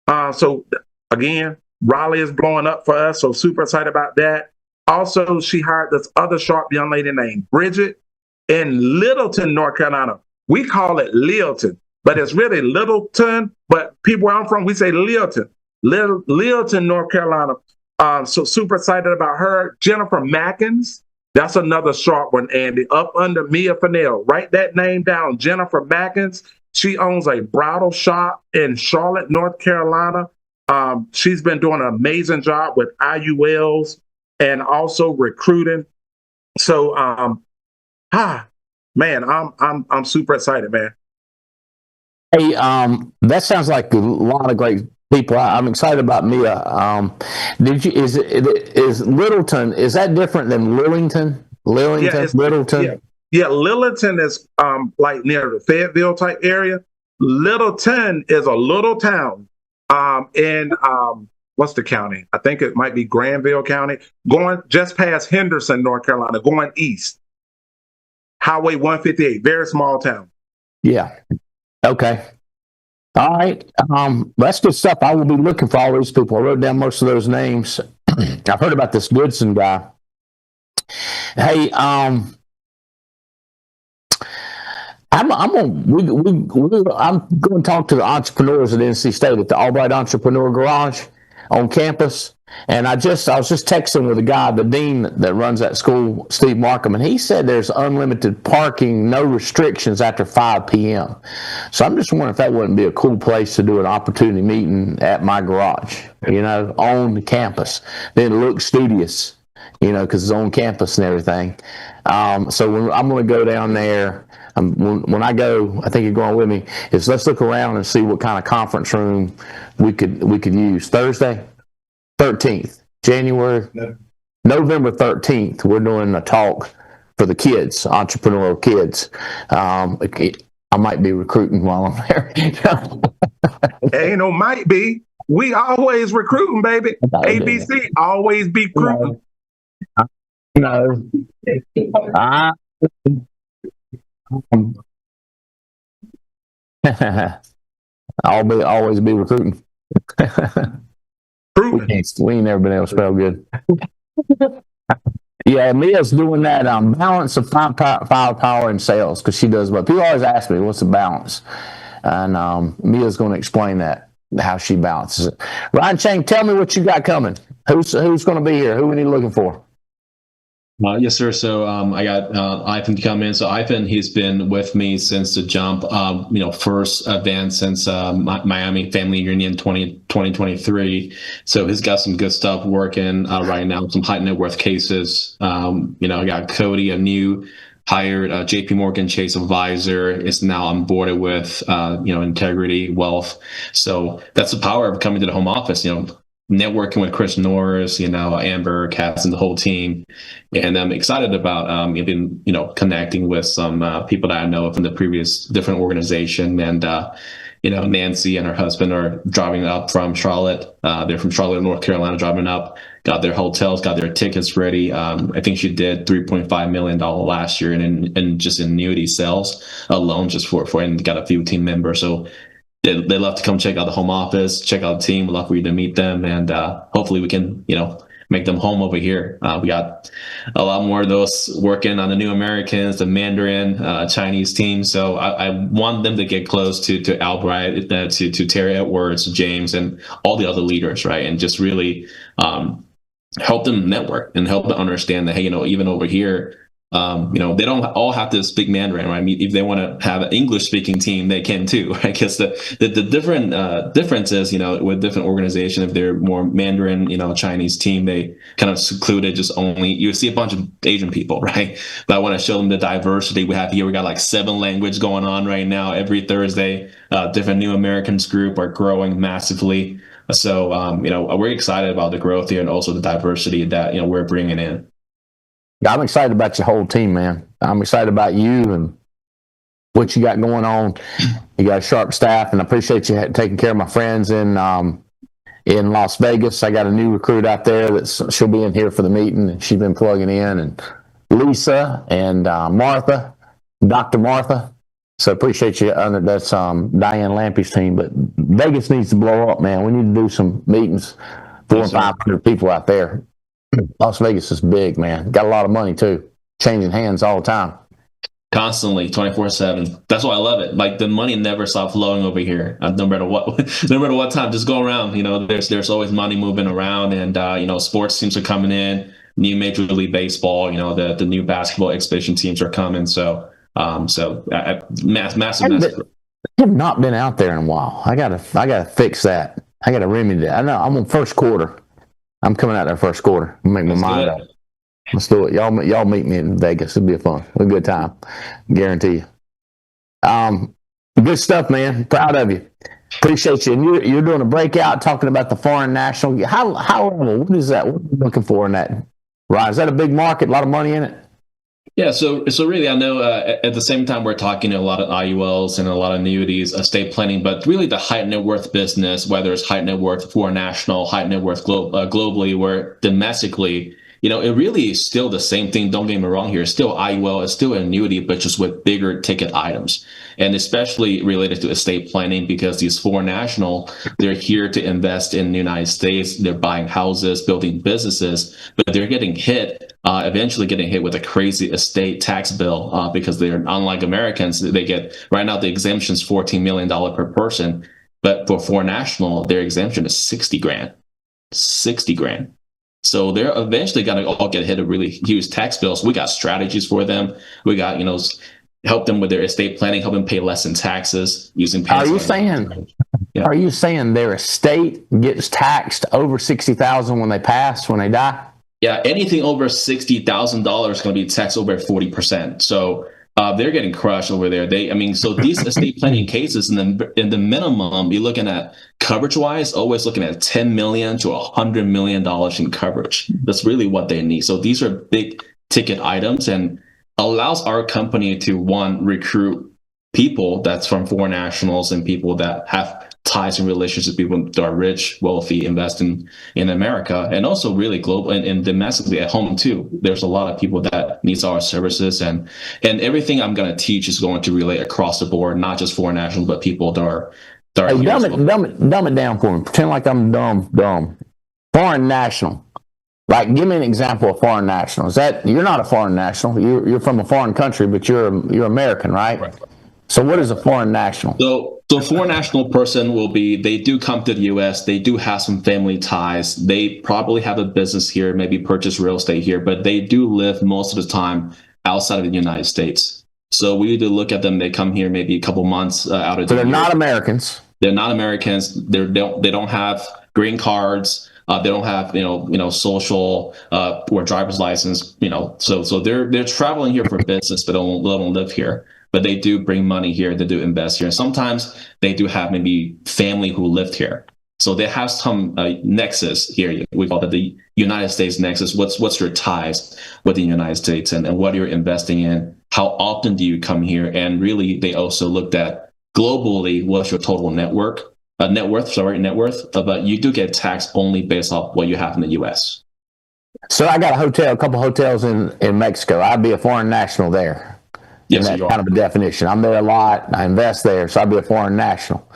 So again, Raleigh is blowing up for us. So super excited about that. Also, she hired this other sharp young lady named Bridget in Littleton, North Carolina. We call it Littleton, but it's really Littleton. But people where I'm from, we say Littleton. Littleton, North Carolina. So super excited about her. Jennifer Mackins. That's another sharp one, Andy. Up under Mia Fennell. Write that name down. Jennifer Mackins. She owns a bridal shop in Charlotte, North Carolina. She's been doing an amazing job with IULs and also recruiting. So, man, I'm super excited, man. Hey, that sounds like a lot of great people. I'm excited about Mia. Is Littleton, is that different than Lillington? Littleton? Yeah, Lillington is like near the Fayetteville type area. Littleton is a little town in what's the county? I think it might be Granville County, going just past Henderson, North Carolina, going east. Highway 158, very small town. Yeah. Okay. All right. That's good stuff. I will be looking for all these people. I wrote down most of those names. I've heard about this Goodson guy. Hey, I'm going to talk to the entrepreneurs at NC State at the Albright Entrepreneur Garage on campus. And I was just texting with a guy, the dean that runs that school, Steve Markham, and he said there's unlimited parking, no restrictions after 5 p.m. So I'm just wondering if that wouldn't be a cool place to do an opportunity meeting at my garage, on the campus. Then it looks studious, because it's on campus and everything. So I'm going to go down there. When I go, I think you're going with me, is let's look around and see what kind of conference room we could use. Thursday, 13th, November 13th, we're doing a talk for the kids, entrepreneurial kids. I might be recruiting while I'm there. Ain't no might be. We always recruiting, baby. ABC, always be recruiting. I'll always be recruiting. We ain't never been able to spell good. Yeah, Mia's doing that balance of firepower and sales because she does. But people always ask me, "What's the balance?" And Mia's going to explain that, how she balances it. Ryan Chang, tell me what you got coming. Who's going to be here? Who we need looking for? Yes, sir. So I got Ivan to come in. So Ivan, he's been with me since the jump, first event since Miami Family Reunion 2023. So he's got some good stuff working right now, some high net worth cases. I got Cody, a new hired JP Morgan Chase advisor, is now on board with, Integrity Wealth. So that's the power of coming to the home office, networking with Chris Norris, Amber, Katz, and the whole team. And I'm excited about even, connecting with some people that I know from the previous different organization. And, Nancy and her husband are driving up from Charlotte. They're from Charlotte, North Carolina, driving up, got their hotels, got their tickets ready. I think she did $3.5 million last year in just annuity sales alone, just for and got a few team members. So they love to come check out the home office, check out the team. We'd love for you to meet them, and hopefully we can, make them home over here. We got a lot more of those working on the New Americans, the Mandarin, Chinese team. So I want them to get close to Albright, to Terry Edwards, James, and all the other leaders, right? And just really help them network and help them understand that, hey, even over here, they don't all have to speak Mandarin, right? I mean, if they want to have an English-speaking team, they can too, right? Because the different differences, with different organizations, if they're more Mandarin, Chinese team, they kind of secluded, just only you see a bunch of Asian people, right? But I want to show them the diversity we have here. We got like 7 languages going on right now every Thursday. Different New Americans group are growing massively. So, we're excited about the growth here and also the diversity that, we're bringing in. I'm excited about your whole team, man. I'm excited about you and what you got going on. You got a sharp staff, and I appreciate you taking care of my friends in Las Vegas. I got a new recruit out there she'll be in here for the meeting, and she's been plugging in, and Lisa and Martha, Dr. Martha. So appreciate you. That's Diane Lampy's team. But Vegas needs to blow up, man. We need to do some meetings, 400 and 500 people out there. Las Vegas is big, man. Got a lot of money too. Changing hands all the time. Constantly, 24/7. That's why I love it. Like, the money never stops flowing over here. No matter what time, just go around. There's always money moving around, and sports teams are coming in. New Major League Baseball. The new basketball exhibition teams are coming. So massive. I have not been out there in a while. I gotta fix that. I gotta remedy that. I know I'm on first quarter. I'm coming out there first quarter. Make my mind up. Let's do it. Y'all meet me in Vegas. It'll be a good time. Guarantee you. Good stuff, man. Proud of you. Appreciate you. And you're doing a breakout talking about the foreign national. How what is that? What are you looking for in that? Ryan, is that a big market? A lot of money in it? Yeah, so really, I know at the same time we're talking a lot of IULs and a lot of annuities, estate planning, but really the high net worth business, whether it's high net worth foreign national, high net worth globally, where domestically, it really is still the same thing. Don't get me wrong here. It's still IUL, it's still an annuity, but just with bigger ticket items. And especially related to estate planning, because these foreign national, they're here to invest in the United States. They're buying houses, building businesses, but they're getting hit, eventually getting hit with a crazy estate tax bill because they're, unlike Americans, they get, right now the exemption is $14 million per person. But for foreign national, their exemption is 60 grand. 60 grand. So they're eventually going to all get hit with really huge tax bills. We got strategies for them. We got, help them with their estate planning, help them pay less in taxes using. Are you saying their estate gets taxed over $60,000 when they pass, when they die? Yeah, anything over $60,000 is going to be taxed over 40%. So they're getting crushed over there. So these estate planning cases, in the minimum, you're looking at coverage-wise, always looking at $10 million to $100 million in coverage. That's really what they need. So these are big ticket items, and allows our company to, one, recruit people that's from foreign nationals and people that have ties and relationships with people that are rich, wealthy, investing in America, and also really global and domestically at home too. There's a lot of people that needs our services, and everything I'm going to teach is going to relate across the board, not just foreign nationals, but people that are. Hey, dumb it down for me. Pretend like I'm dumb. Foreign national. Like, give me an example of foreign national. Is that, you're not a foreign national? You're from a foreign country, but you're American, right? Right. So what is a foreign national? So foreign national person will be, they do come to the U.S., they do have some family ties, they probably have a business here, maybe purchase real estate here, but they do live most of the time outside of the United States. So we need to look at them. They come here maybe a couple months out of the year. So they're not Americans. They're not Americans. They don't have green cards. They don't have social or driver's license. So they're traveling here for business, but they don't live here. But they do bring money here. They do invest here. And sometimes they do have maybe family who lived here. So they have some nexus here. We call it the United States nexus. What's your ties with the United States and what you're investing in? How often do you come here? And really, they also looked at globally, what's your total net worth, but you do get taxed only based off what you have in the U.S. So I got a couple hotels in Mexico. I'd be a foreign national there. Yes, that's kind of a definition. I'm there a lot. I invest there, so I'd be a foreign national.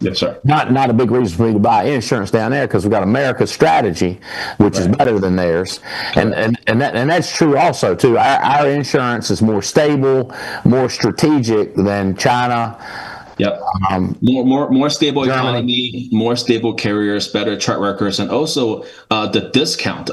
Yes, sir. Not a big reason for me to buy insurance down there, because we've got America's strategy, which is better than theirs, and that's true also too. Our insurance is more stable, more strategic than China. Yep. More stable economy, more stable carriers, better track records, and also the discount.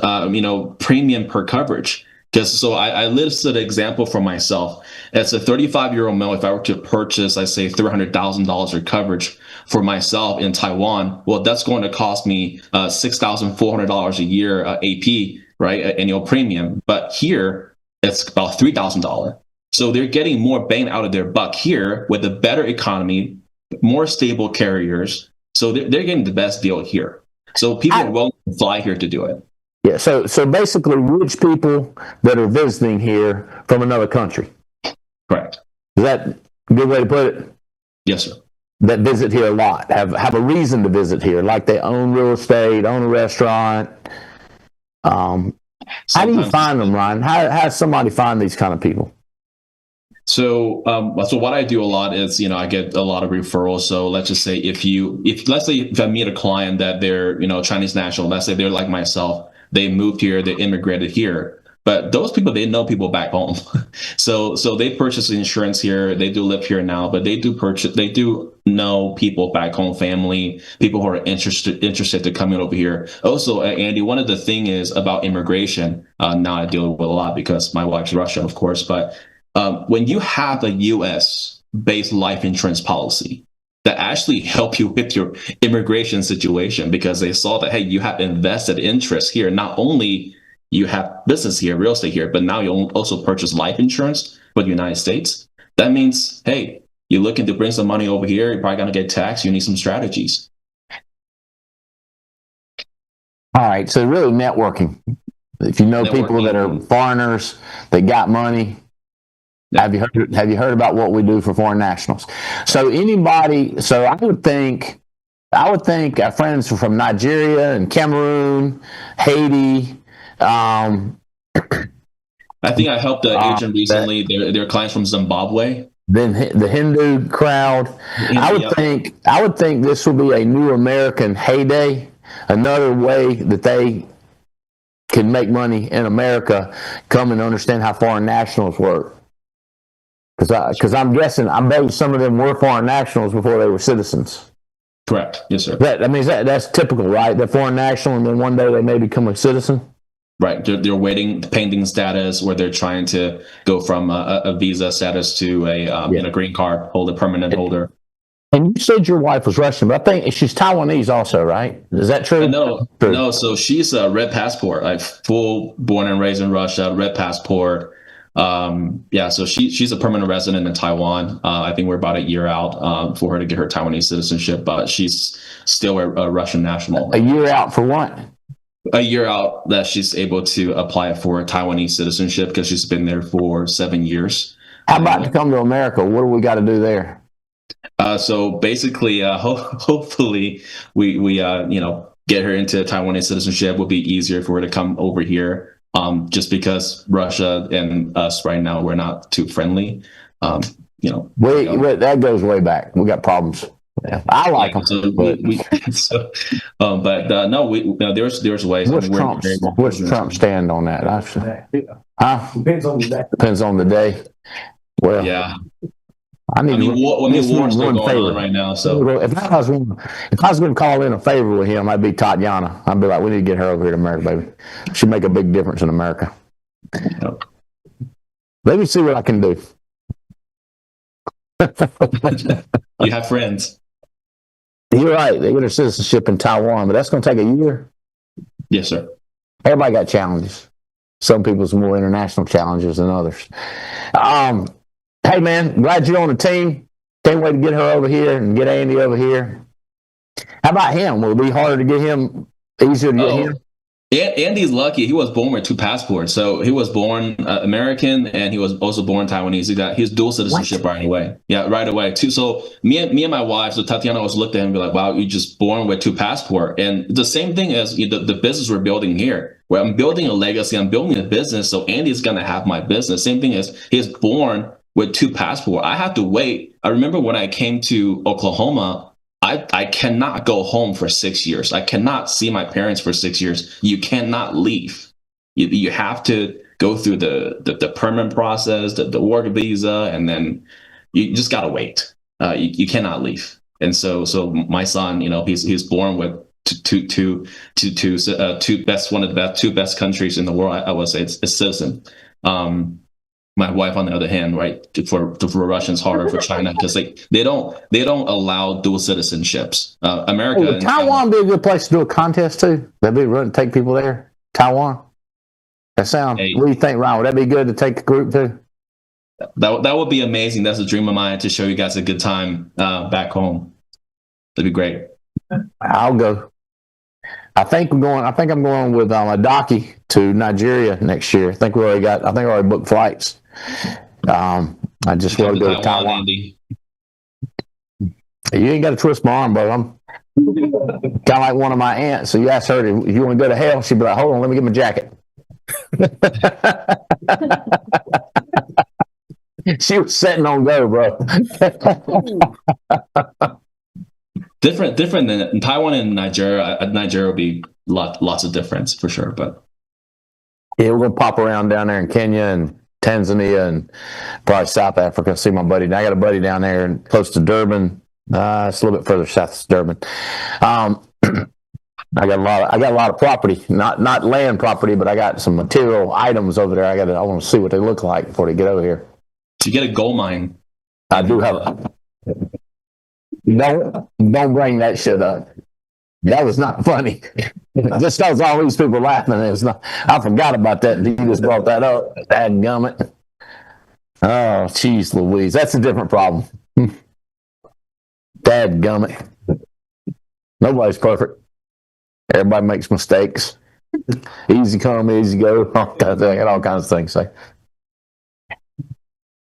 Premium per coverage. So I listed an example for myself. As a 35-year-old male, if I were to purchase, I say $300,000 of coverage for myself in Taiwan, well, that's going to cost me $6,400 a year AP, right, annual premium. But here, it's about $3,000. So they're getting more bang out of their buck here with a better economy, more stable carriers. So they're getting the best deal here. So people are willing to fly here to do it. Yeah. So basically, rich people that are visiting here from another country. Correct. Is that a good way to put it? Yes, sir. That visit here a lot, have a reason to visit here, like they own real estate, own a restaurant. How do you find them, Ryan? How does somebody find these kind of people? So what I do a lot is, I get a lot of referrals. So let's just say if I meet a client that they're, Chinese national, let's say they're like myself, they moved here, they immigrated here. But those people, they know people back home. So they purchase insurance here. They do live here now, but they do know people back home, family, people who are interested to come in over here. Also, Andy, one of the thing is about immigration. Now I deal with a lot because my wife's Russian, of course. But when you have a U.S. based life insurance policy that actually help you with your immigration situation, because they saw that, hey, you have invested interest here, not only you have business here, real estate here, but now you also purchase life insurance for the United States. That means, hey, you're looking to bring some money over here, you're probably going to get taxed, you need some strategies. All right, so really networking. If you know people that are foreigners, that got money, have you heard about what we do for foreign nationals? So I would think our friends from Nigeria and Cameroon, Haiti. I think I helped the agent recently. They're clients from Zimbabwe. Then the Hindu crowd. I would think this will be a new American heyday, another way that they can make money in America, come and understand how foreign nationals work. Because I'm guessing, I bet some of them were foreign nationals before they were citizens. Correct. Yes, sir. That's typical, right? They're foreign national, and then one day they may become a citizen. Right. They're waiting pending status, where they're trying to go from a visa status to a green card holder, permanent holder. And you said your wife was Russian, but I think she's Taiwanese also, right? Is that true? No. So she's a red passport, like full born and raised in Russia, red passport. So she's a permanent resident in Taiwan. I think we're about a year out for her to get her Taiwanese citizenship, but she's still a Russian national. A year out for what? A year out that she's able to apply for a Taiwanese citizenship because she's been there for 7 years. How about to come to America? What do we got to do there? So basically, hopefully we get her into Taiwanese citizenship. Will be easier for her to come over here. Just because Russia and us right now, we're not too friendly. That goes way back. We got problems. Yeah, I like them. So there's ways. What's Trump stand on that? Depends on the day. Well, yeah. War's still going on right now. So if I was going to call in a favor with him, I'd be Tatiana. I'd be like, we need to get her over here to America, baby. She'd make a big difference in America. Yep. Let me see what I can do. You have friends. You're right. They get their citizenship in Taiwan, but that's going to take a year. Yes, sir. Everybody got challenges. Some people's more international challenges than others. Hey, man, glad you're on the team. Can't wait to get her over here and get Andy over here. How about him? Will it be harder to get him, easier to get him? Andy's lucky. He was born with 2 passports. So he was born American, and he was also born Taiwanese. He got his dual citizenship right away. Yeah, right away too. So me and my wife, so Tatiana always looked at him and be like, "Wow, you just born with 2 passports." And the same thing as the business we're building here, where I'm building a legacy, I'm building a business. So Andy's gonna have my business. Same thing as he's born with 2 passports. I have to wait. I remember when I came to Oklahoma, I cannot go home for 6 years. I cannot see my parents for 6 years. You cannot leave. You have to go through the permanent process, the work visa, and then you just gotta wait. You cannot leave. And so my son, he's born with two best, one of the 2 best countries in the world. I would say it's citizen. My wife, on the other hand, right, for Russians, harder for China because they don't allow dual citizenships. America, would Taiwan be a good place to do a contest too? That'd be run take people there. Taiwan. That sound. Hey, what do you think, Ryan? Would that be good to take a group too? That would be amazing. That's a dream of mine to show you guys a good time back home. That'd be great. I'll go. I think I'm going with Adaki to Nigeria next year. I think I already booked flights. I just want to go to Taiwan. Andy. You ain't got to twist my arm, bro. I'm kind of like one of my aunts. So you ask her, if you want to go to hell? She'd be like, hold on, let me get my jacket. She was setting on go, bro. Different than Taiwan and Nigeria. Nigeria will be lots of difference for sure. But yeah, we're gonna pop around down there in Kenya and Tanzania and probably South Africa. See my buddy. I got a buddy down there and close to Durban. It's a little bit further south of Durban. I got a lot of property, not land property, but I got some material items over there. I want to see what they look like before they get over here. to get a gold mine. I do have. Don't bring that shit up. That was not funny. Just because all these people laughing, it was not. I forgot about that. You just brought that up. Dadgummit. Oh, jeez, Louise, that's a different problem. Dadgummit. Nobody's perfect. Everybody makes mistakes. Easy come, easy go. I got all kinds of things to say.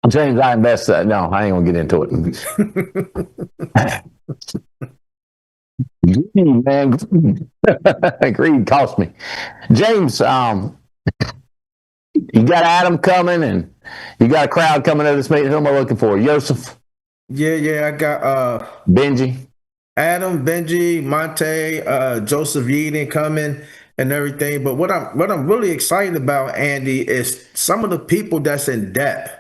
James, I invest that. No, I ain't gonna get into it. Man, greed cost me. James, you got Adam coming, and you got a crowd coming to this meeting. Who am I looking for? Joseph? Yeah, I got Benji? Adam, Benji, Monte, Joseph Yeadon coming and everything. But what I'm really excited about, Andy, is some of the people that's in depth,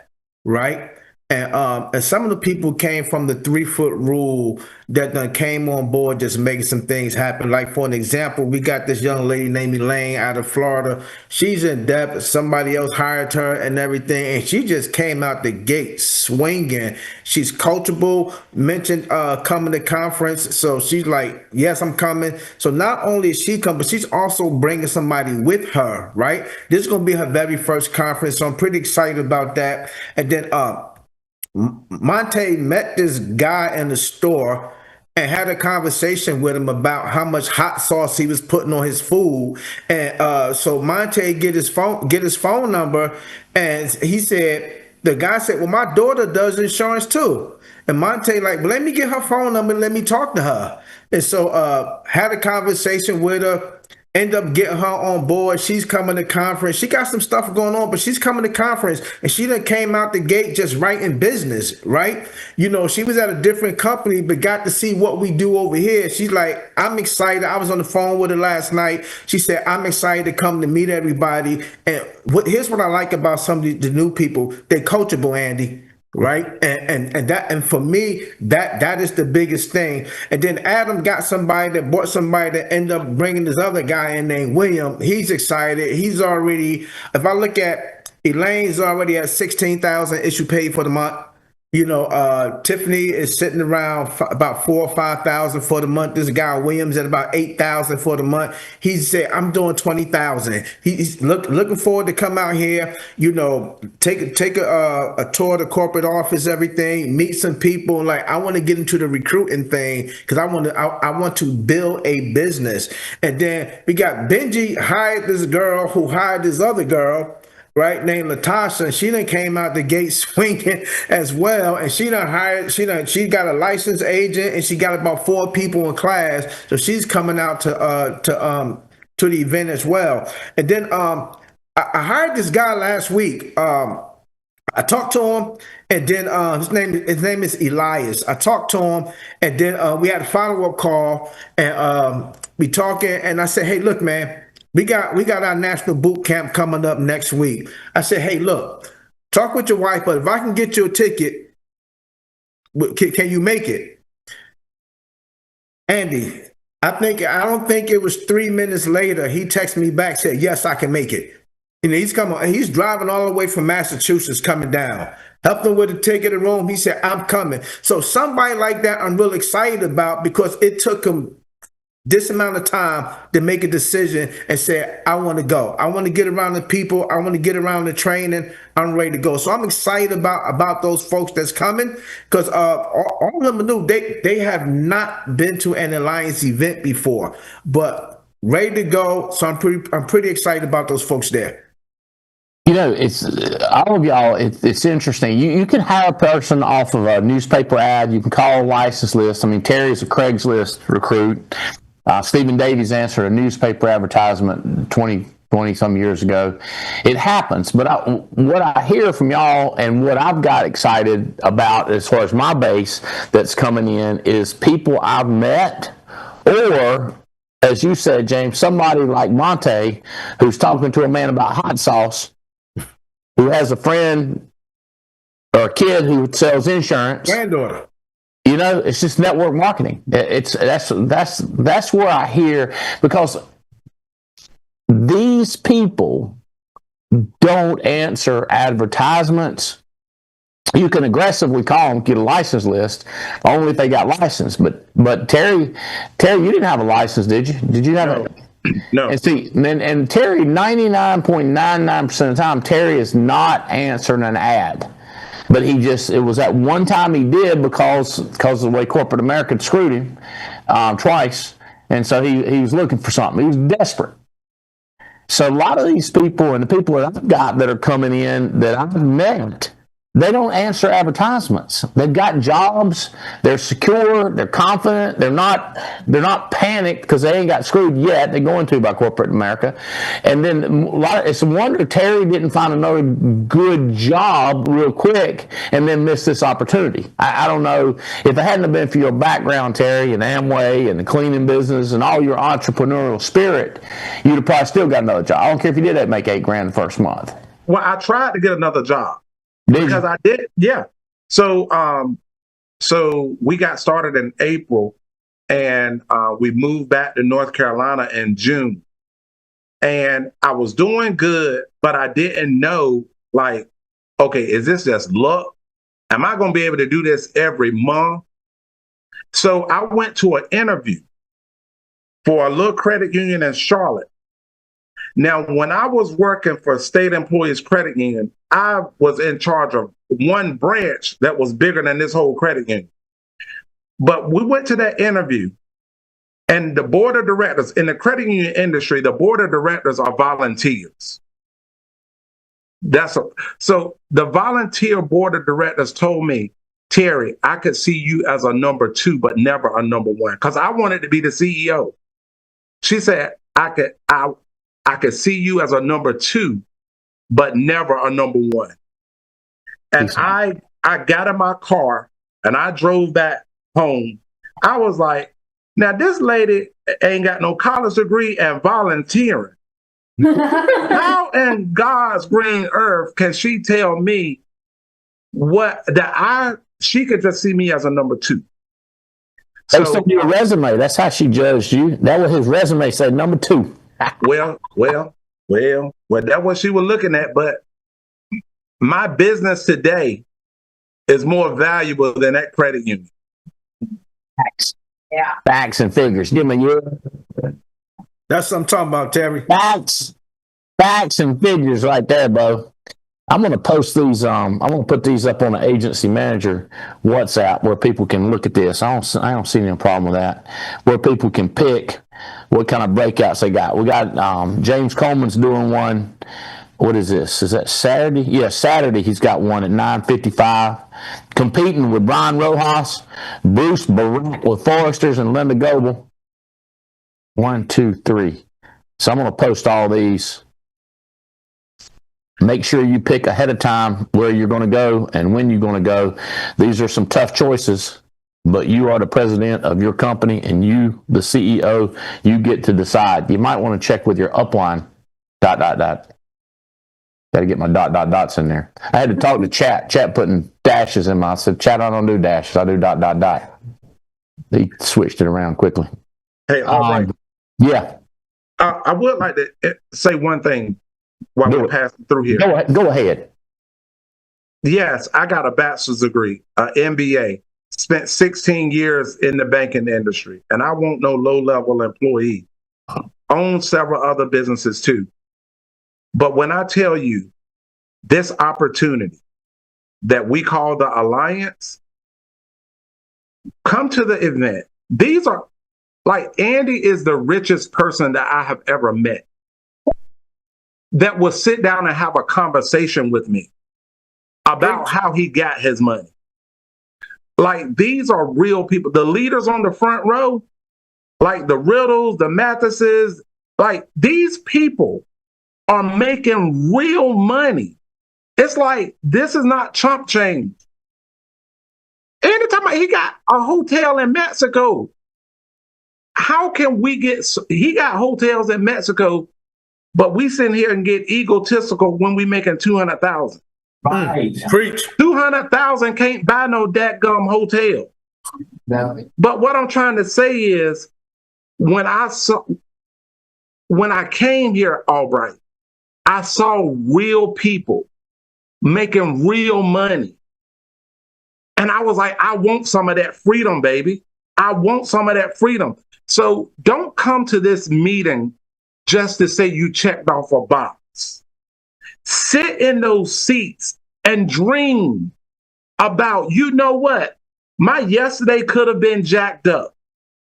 right? And some of the people came from the 3-foot rule that done came on board just making some things happen. Like, for an example, we got this young lady named Elaine out of Florida. She's in depth. Somebody else hired her and everything, and she just came out the gate swinging. She's coachable, mentioned coming to conference. So she's like, yes, I'm coming. So not only is she coming, but she's also bringing somebody with her, right? This is going to be her very first conference. So I'm pretty excited about that. And then Monte met this guy in the store and had a conversation with him about how much hot sauce he was putting on his food. And so Monte get his phone number, and he said, the guy said, well, my daughter does insurance too. And Monte like, well, let me get her phone number and let me talk to her. And so had a conversation with her. End up getting her on board. She's coming to conference. She got some stuff going on, but she's coming to conference, and she done came out the gate just right in business, right? You know, she was at a different company, but got to see what we do over here. She's like, I'm excited. I was on the phone with her last night. She said, I'm excited to come to meet everybody. And here's what I like about some of the new people. They're coachable, Andy. Right. And for me, that is the biggest thing. And then Adam got somebody that ended up bringing this other guy in named William. He's excited. He's already, if I look at Elaine's already at 16,000 issue paid for the month. You know, Tiffany is sitting around about 4,000 or 5,000 for the month. This guy Williams at about 8,000 for the month. He said, "I'm doing 20,000." He's looking forward to come out here. You know, take a tour of the corporate office, everything, meet some people. Like, I want to get into the recruiting thing because I want to build a business. And then we got Benji hired this girl who hired this other girl, right, named Latasha. She done came out the gate swinging as well, and she got a licensed agent, and she got about 4 people in class, so she's coming out to the event as well. And then I hired this guy last week. I talked to him, and then his name is Elias. I talked to him, and then we had a follow-up call, and we talking, and I said, hey, look, man, we got our National BootCamp coming up next week. I said, hey, look, talk with your wife, but if I can get you a ticket, can you make it? Andy, I don't think it was 3 minutes later, he texted me back, said, yes, I can make it. And he's driving all the way from Massachusetts coming down. Helped him with a ticket to Rome. He said, I'm coming. So somebody like that I'm real excited about, because it took him this amount of time to make a decision and say, I want to go. I want to get around the people. I want to get around the training. I'm ready to go. So I'm excited about those folks that's coming, because all of them are new. They have not been to an Alliance event before, but ready to go. So I'm pretty excited about those folks there. You know, it's all of y'all. It's interesting. You can hire a person off of a newspaper ad. You can call a license list. I mean, Terry's a Craigslist recruit. Stephen Davies answered a newspaper advertisement 20 some years ago. It happens. But what I hear from y'all and what I've got excited about as far as my base that's coming in is people I've met, or, as you said, James, somebody like Monte who's talking to a man about hot sauce, who has a friend or a kid who sells insurance. Granddaughter. You know, it's just network marketing. That's where I hear, because these people don't answer advertisements. You can aggressively call them, get a license list, only if they got licensed. But Terry, you didn't have a license, did you? Did you have a? No. And see, and Terry, 99.99% of the time, Terry is not answering an ad. But it was that one time he did because of the way corporate America screwed him twice. And so he was looking for something. He was desperate. So a lot of these people, and the people that I've got that are coming in that I've met, they don't answer advertisements. They've got jobs. They're secure. They're confident. They're not panicked because they ain't got screwed yet. They're going to by corporate America. And then it's a wonder Terry didn't find another good job real quick and then miss this opportunity. I don't know if it hadn't been for your background, Terry, and Amway and the cleaning business and all your entrepreneurial spirit, you'd have probably still got another job. I don't care if you did make $8,000 the first month. Well, I tried to get another job. Because I did, yeah. So we got started in April, and we moved back to North Carolina in June. And I was doing good, but I didn't know, like, okay, is this just luck? Am I going to be able to do this every month? So I went to an interview for a little credit union in Charlotte. Now, when I was working for State Employees Credit Union, I was in charge of one branch that was bigger than this whole credit union. But we went to that interview, and the board of directors in the credit union industry, the board of directors are volunteers. So the volunteer board of directors told me, Terry, I could see you as a number 2, but never a number 1, because I wanted to be the CEO. She said, I could see you as a number 2, but never a number 1. And I got in my car and I drove back home. I was like, now this lady ain't got no college degree and volunteering. How in God's green earth can she tell me she could just see me as a number 2? They sent you a resume. That's how she judged you. That was his resume said number 2. Well, that's what she was looking at. But my business today is more valuable than that credit union. Facts. Yeah. Facts and figures. Give me your. That's what I'm talking about, Terry. Facts and figures right there, Bo. I'm going to post these. I'm going to put these up on the agency manager WhatsApp where people can look at this. I don't see any problem with that. Where people can pick what kind of breakouts they got. We got James Coleman's doing one. What is this? Is that Saturday? Yeah, Saturday he's got one at 9:55. Competing with Brian Rojas, Bruce Barak with Foresters, and Linda Goebel. 1, 2, 3. So I'm going to post all these. Make sure you pick ahead of time where you're going to go and when you're going to go. These are some tough choices, but you are the president of your company and you, the CEO, you get to decide. You might want to check with your upline, ... Got to get my ... in there. I had to talk to Chat. Chat putting dashes in I said, Chat, I don't do dashes. I do ... He switched it around quickly. Hey, Albright. Yeah. I would like to say one thing while we're passing through here. Go ahead. Yes, I got a bachelor's degree, an MBA. spent 16 years in the banking industry, and I won't no low-level employee. Own several other businesses too. But when I tell you this opportunity that we call the Alliance, come to the event. These are, like, Andy is the richest person that I have ever met that will sit down and have a conversation with me about how he got his money. Like, these are real people. The leaders on the front row, like the Riddles, the Mathises, like, these people are making real money. It's like, this is not chump change. Anytime he got a hotel in Mexico, how can we get, he got hotels in Mexico, but we sit here and get egotistical when we making 200,000. Right. Preach. 200,000 can't buy no dadgum hotel. But what I'm trying to say is, when I came here, Albright, I saw real people making real money. And I was like, I want some of that freedom, baby. I want some of that freedom. So don't come to this meeting just to say you checked off a box. Sit in those seats and dream about, you know what? My yesterday could have been jacked up.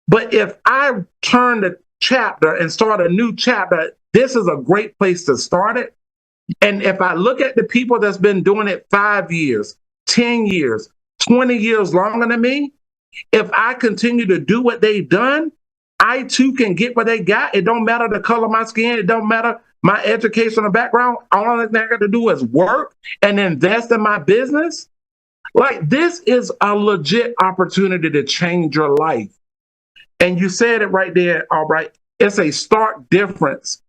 But if I turn the chapter and start a new chapter, this is a great place to start it. And if I look at the people that's been doing it 5 years, 10 years, 20 years longer than me, if I continue to do what they've done, I too can get what they got. It don't matter the color of my skin. It don't matter my educational background. All I got to do is work and invest in my business. Like, this is a legit opportunity to change your life. And you said it right there, Albright. It's a stark difference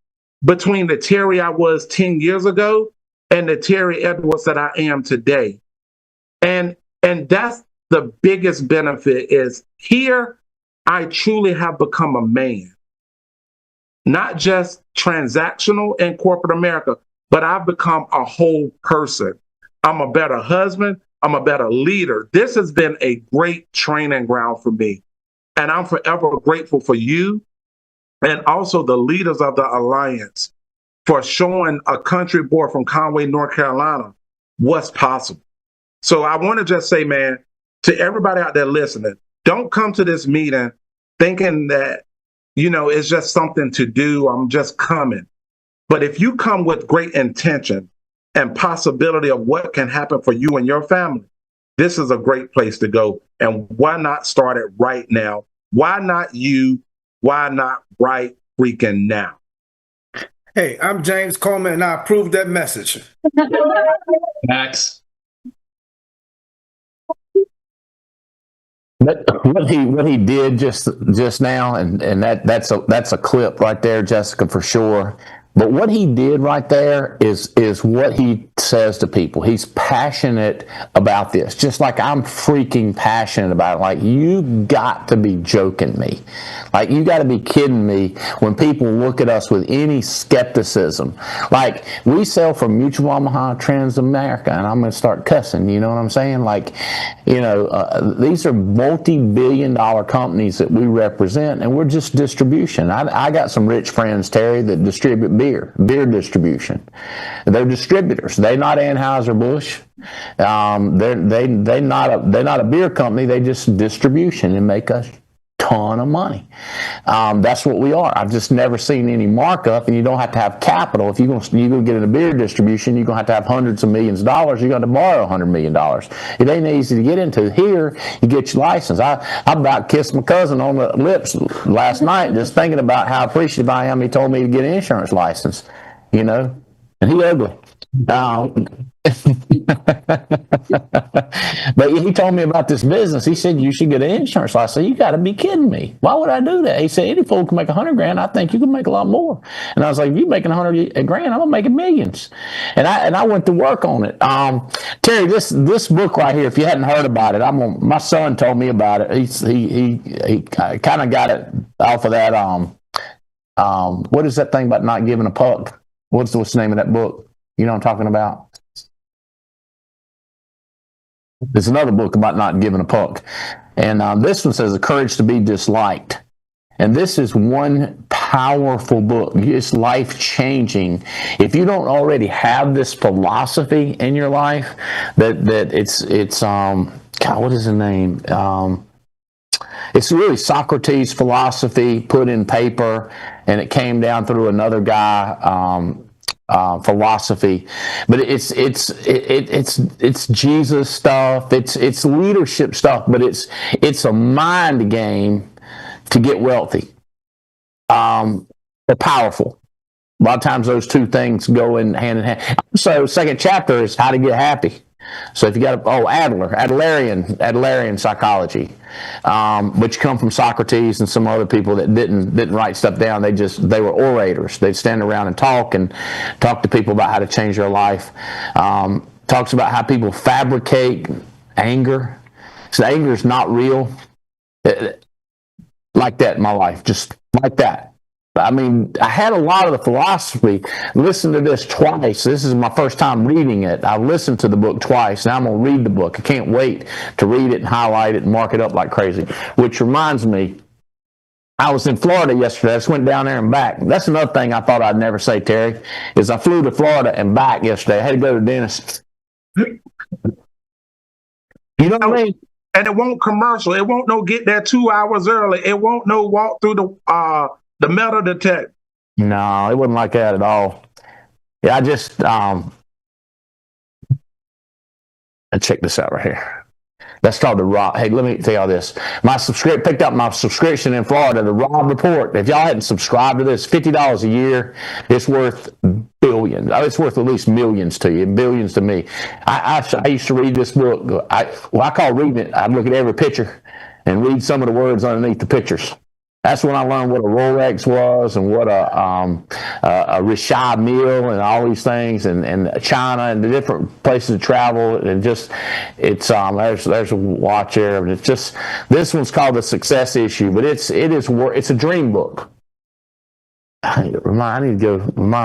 between the Terry I was 10 years ago and the Terry Edwards that I am today. And that's the biggest benefit is here, I truly have become a man. Not just transactional in corporate America, but I've become a whole person. I'm a better husband. I'm a better leader. This has been a great training ground for me. And I'm forever grateful for you and also the leaders of the Alliance for showing a country boy from Conway, North Carolina, what's possible. So I want to just say, man, to everybody out there listening, don't come to this meeting thinking that, you know, it's just something to do. I'm just coming. But if you come with great intention and possibility of what can happen for you and your family, this is a great place to go. And why not start it right now? Why not you? Why not right freaking now? Hey, I'm James Coleman, and I approve that message. Max. What he did just now, and that's a clip right there, Jessica, for sure. But what he did right there is what he says to people. He's passionate about this, just like I'm freaking passionate about it. Like, you got to be joking me. Like, you got to be kidding me when people look at us with any skepticism. Like, we sell for Mutual Omaha, Transamerica, and I'm going to start cussing, you know what I'm saying? Like, you know, these are multi-billion-dollar companies that we represent, and we're just distribution. I got some rich friends, Terry, that distribute beer distribution. They're distributors. They're not Anheuser-Busch. They're not a beer company. They just distribution and make a ton of money. That's what we are. I've just never seen any markup, and you don't have to have capital. If you're going to get into beer distribution, you're going to have hundreds of millions of dollars. You're going to borrow $100 million. It ain't easy to get into. Here, you get your license. I about kissed my cousin on the lips last night just thinking about how appreciative I am. He told me to get an insurance license, you know, and he ugly. But he told me about this business. He said, you should get an insurance license. I said, you got to be kidding me. Why would I do that? He said, any fool can make $100,000. I think you can make a lot more. And I was like, if you're making $100,000, I'm gonna make millions. And I went to work on it. Terry, this book right here, if you hadn't heard about it, my son told me about it. He kind of got it off of that. What is that thing about not giving a puck? What's the name of that book? You know what I'm talking about? There's another book about not giving a fuck. And this one says The Courage to Be Disliked. And this is one powerful book. It's life-changing. If you don't already have this philosophy in your life, that it's God, what is the name? It's really Socrates' philosophy put in paper, and it came down through another guy. Philosophy, but it's Jesus stuff. It's leadership stuff, but it's a mind game to get wealthy. They're powerful. A lot of times those two things go in hand in hand. So second chapter is how to get happy. So if you got Adlerian psychology, but you come from Socrates and some other people that didn't write stuff down. They were orators. They'd stand around and talk to people about how to change their life. Talks about how people fabricate anger. So anger is not real. Like that in my life, just like that. I mean, I had a lot of the philosophy. Listen to this twice. This is my first time reading it. I've listened to the book twice. Now I'm going to read the book. I can't wait to read it and highlight it and mark it up like crazy. Which reminds me, I was in Florida yesterday. I just went down there and back. That's another thing I thought I'd never say, Terry, is I flew to Florida and back yesterday. I had to go to the dentist. You know what I mean? And it won't commercial. It won't no get there 2 hours early. It won't no walk through the metal detector. No, it wasn't like that at all. Yeah, I just check this out right here. That's called the Rob. Hey, let me tell y'all this. Picked up my subscription in Florida, the Rob Report. If y'all hadn't subscribed to this, $50 a year. It's worth billions. It's worth at least millions to you, billions to me. I used to read this book. I call reading it. I look at every picture and read some of the words underneath the pictures. That's when I learned what a Rolex was and what a Rishad meal and all these things and China and the different places to travel. And just, there's a watch there. And it's just, this one's called The Success Issue, but it's a dream book. I need to remind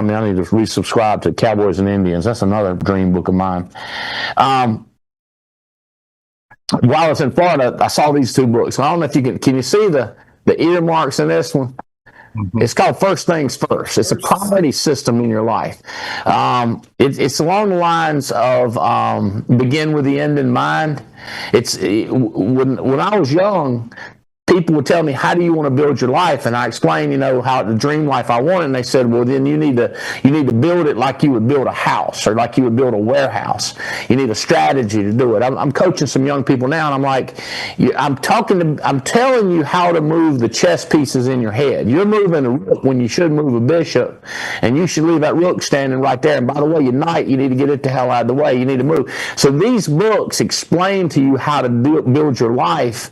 me, I need to resubscribe to Cowboys and Indians. That's another dream book of mine. While I was in Florida, I saw these two books. I don't know if can you see the earmarks in this one? Mm-hmm. It's called First Things First. It's a priority system in your life. It's along the lines of begin with the end in mind. When I was young, people would tell me, how do you want to build your life? And I explained, how the dream life I wanted. And they said, well, then you need to build it like you would build a house or like you would build a warehouse. You need a strategy to do it. I'm coaching some young people now, and I'm like, I'm telling you how to move the chess pieces in your head. You're moving a rook when you should move a bishop, and you should leave that rook standing right there. And by the way, your knight, you need to get it the hell out of the way. You need to move. So these books explain to you how to build your life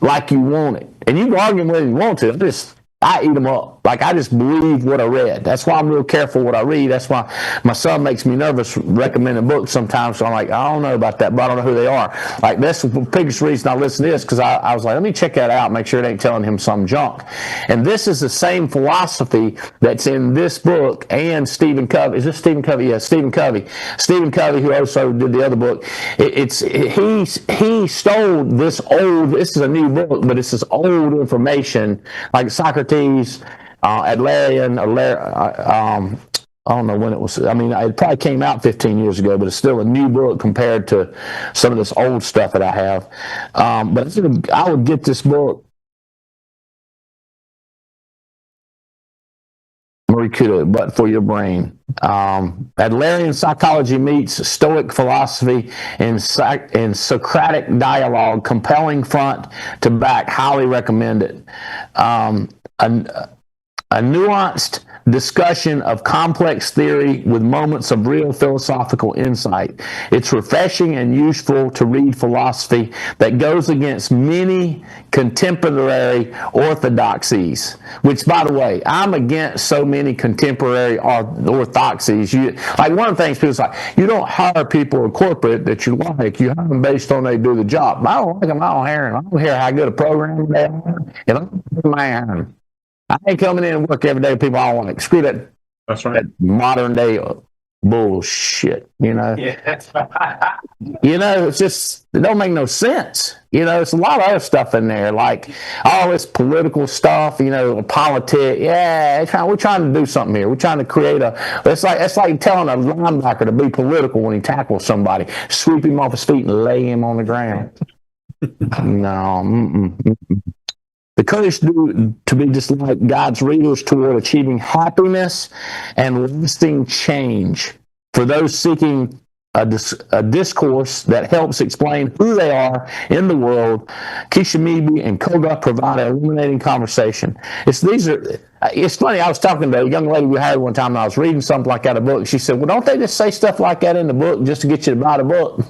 like you want it. And you can argue whether you want to. I eat them up. Like, I just believe what I read. That's why I'm real careful what I read. That's why my son makes me nervous recommending books sometimes. So I'm like, I don't know about that, but I don't know who they are. Like, that's the biggest reason I listen to this, because I was like, let me check that out, make sure it ain't telling him some junk. And this is the same philosophy that's in this book and Stephen Covey. Is this Stephen Covey? Yeah, Stephen Covey. Stephen Covey, who also did the other book. He stole this is a new book, but it's this old information, like Socrates, Adlerian, I don't know when it was. I mean, it probably came out 15 years ago, but it's still a new book compared to some of this old stuff that I have. But I would get this book. Marie Curie, But for Your Brain. Adlerian psychology meets Stoic philosophy in Socratic dialogue, compelling front to back. Highly recommend it. A nuanced discussion of complex theory with moments of real philosophical insight. It's refreshing and useful to read philosophy that goes against many contemporary orthodoxies, which, by the way, I'm against so many contemporary orthodoxies. Like, one of the things people say, you don't hire people in corporate that you like. You hire them based on they do the job. I don't like them. I don't hire them. I don't care how good a program they are. And I'm man. I ain't coming in and work every day with people I don't like. Screw that. That's right. That modern day bullshit, you know. It's just, it don't make no sense. It's a lot of other stuff in there, like all this political stuff, politics. Yeah, we're trying to do something here. We're trying to create it's like telling a linebacker to be political when he tackles somebody, sweep him off his feet and lay him on the ground. No. The courage to be just like God's readers toward achieving happiness and lasting change for those seeking a discourse that helps explain who they are in the world. Keisha Meeby and Koga provide an illuminating conversation. It's funny, I was talking to a young lady we had one time, and I was reading something like that, a book. She said, well, don't they just say stuff like that in the book just to get you to buy the book?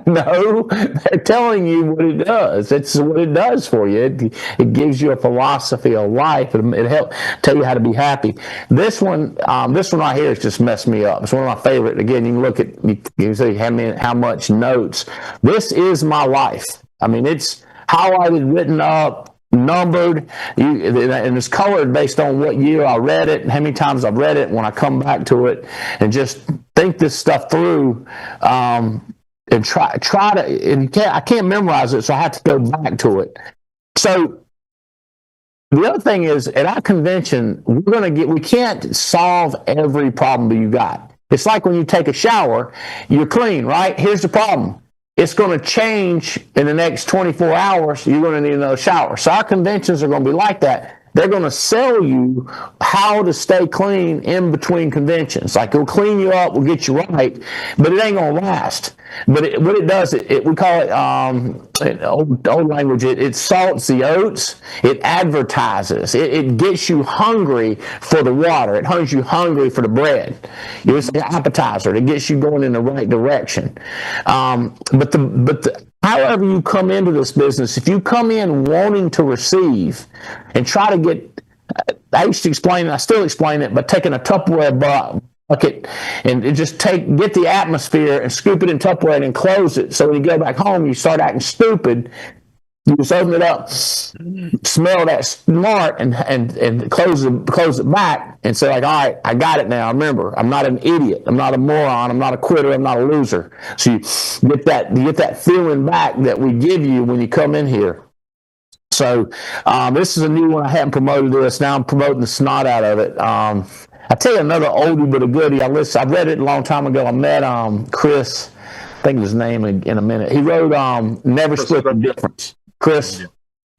No, they're telling you what it does. It's what it does for you. It gives you a philosophy of life. It helps tell you how to be happy. This one right here has just messed me up. It's one of my favorite. Again, you can look at, you can see how much notes. This is my life. I mean, it's highlighted, written up, numbered, and it's colored based on what year I read it and how many times I've read it. When I come back to it and just think this stuff through, and try to, and I can't memorize it, so I have to go back to it. So the other thing is, at our convention, we can't solve every problem that you got. It's like when you take a shower, you're clean, right? Here's the problem. It's going to change in the next 24 hours. You're going to need another shower. So our conventions are going to be like that. They're going to sell you how to stay clean in between conventions. Like, it'll clean you up, we'll get you right, but it ain't going to last. But what it does, we call it, in old language, it salts the oats, it advertises, it gets you hungry for the water, it has you hungry for the bread. It's an appetizer, it gets you going in the right direction. However you come into this business, if you come in wanting to receive and try to get, I used to explain it, I still explain it, but taking a Tupperware bucket and just get the atmosphere and scoop it in Tupperware and close it. So when you go back home, you start acting stupid. You just open it up, smell that smart, and close it back, and say, like, all right, I got it now. Remember, I'm not an idiot. I'm not a moron. I'm not a quitter. I'm not a loser. So you get that feeling back that we give you when you come in here. So this is a new one. I hadn't promoted this. Now I'm promoting the snot out of it. I tell you another oldie but a goodie. I read it a long time ago. I met Chris. I think his name in a minute. He wrote "Never Split the Difference." Chris,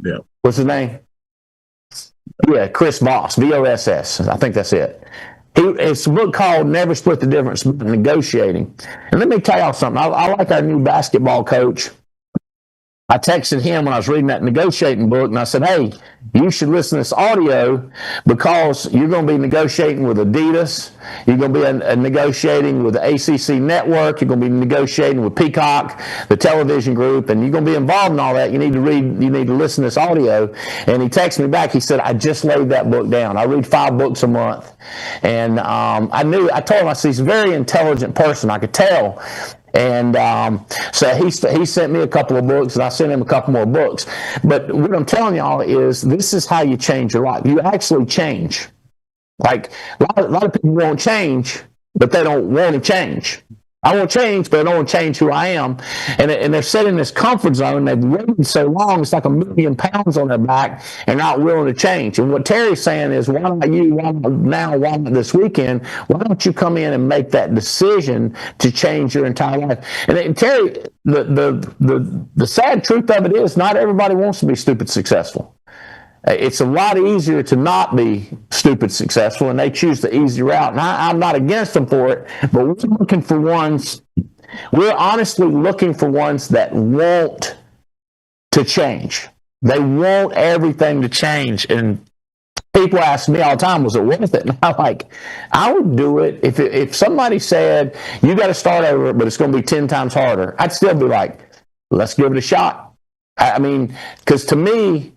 yeah. What's his name? Yeah, Chris Voss, VOSS. I think that's it. It's a book called "Never Split the Difference," negotiating. And let me tell y'all something. I like our new basketball coach. I texted him when I was reading that negotiating book, and I said, hey, you should listen to this audio because you're going to be negotiating with Adidas. You're going to be negotiating with the ACC network. You're going to be negotiating with Peacock, the television group, and you're going to be involved in all that. You need to listen to this audio. And he texted me back. He said, I just laid that book down. I read 5 books a month. And I told him, I said, he's a very intelligent person. I could tell. And so he sent me a couple of books, and I sent him a couple more books. But what I'm telling y'all is this is how you change your life. You actually change. Like a lot of people won't change, but they don't want to change. I want to change, but I don't want to change who I am. And they're set in this comfort zone. They've waited so long, it's like 1,000,000 pounds on their back and not willing to change. And what Terry's saying is, why not you? Why not now? Why not this weekend? Why don't you come in and make that decision to change your entire life? And Terry, the sad truth of it is, not everybody wants to be stupid successful. It's a lot easier to not be stupid successful, and they choose the easy route. And I'm not against them for it, but we're honestly looking for ones that want to change. They want everything to change. And people ask me all the time, was it worth it? And I'm like, I would do it if somebody said, you got to start over, but it's going to be 10 times harder. I'd still be like, let's give it a shot. I mean, because to me,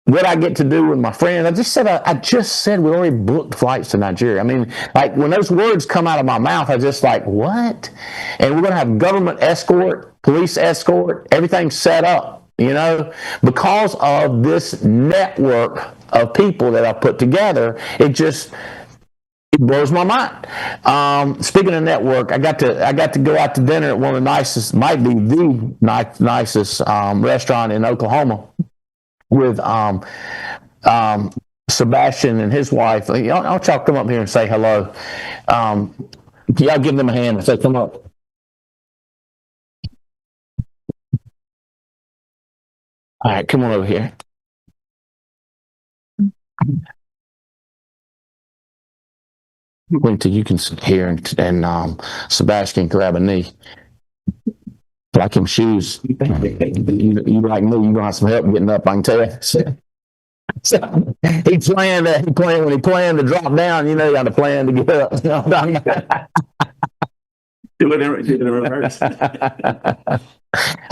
what I get to do with my friend, I just said we already booked flights to Nigeria. I mean, like when those words come out of my mouth, I just like, what? And we're going to have government escort, police escort, everything set up, because of this network of people that I put together. It It blows my mind. Speaking of network, I got to go out to dinner at one of the nicest, might be the nicest restaurant in Oklahoma with Sebastian and his wife. Y'all come up here and say hello. Y'all give them a hand and say, come up. All right, come on over here. Wait till you can sit here and Sebastian grab a knee. Like them shoes. You like me, you're gonna have some help getting up, I can tell you. So, when he planned to drop down, you got to plan to get up. Do it in reverse. I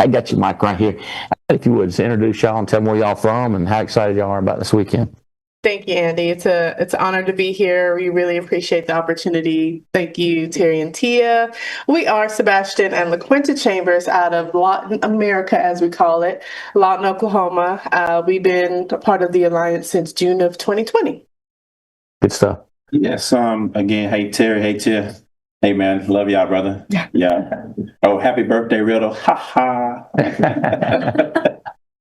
got your mic right here. If you would, just introduce y'all and tell them where y'all from and how excited y'all are about this weekend. Thank you, Andy. It's an honor to be here. We really appreciate the opportunity. Thank you, Terry and Tia. We are Sebastian and LaQuinta Chambers out of Lawton, America, as we call it, Lawton, Oklahoma. We've been a part of the Alliance since June of 2020. Good stuff. Yes. Again, hey, Terry. Hey, Tia. Hey, man. Love y'all, brother. Yeah. Oh, happy birthday, Riddle. Ha ha.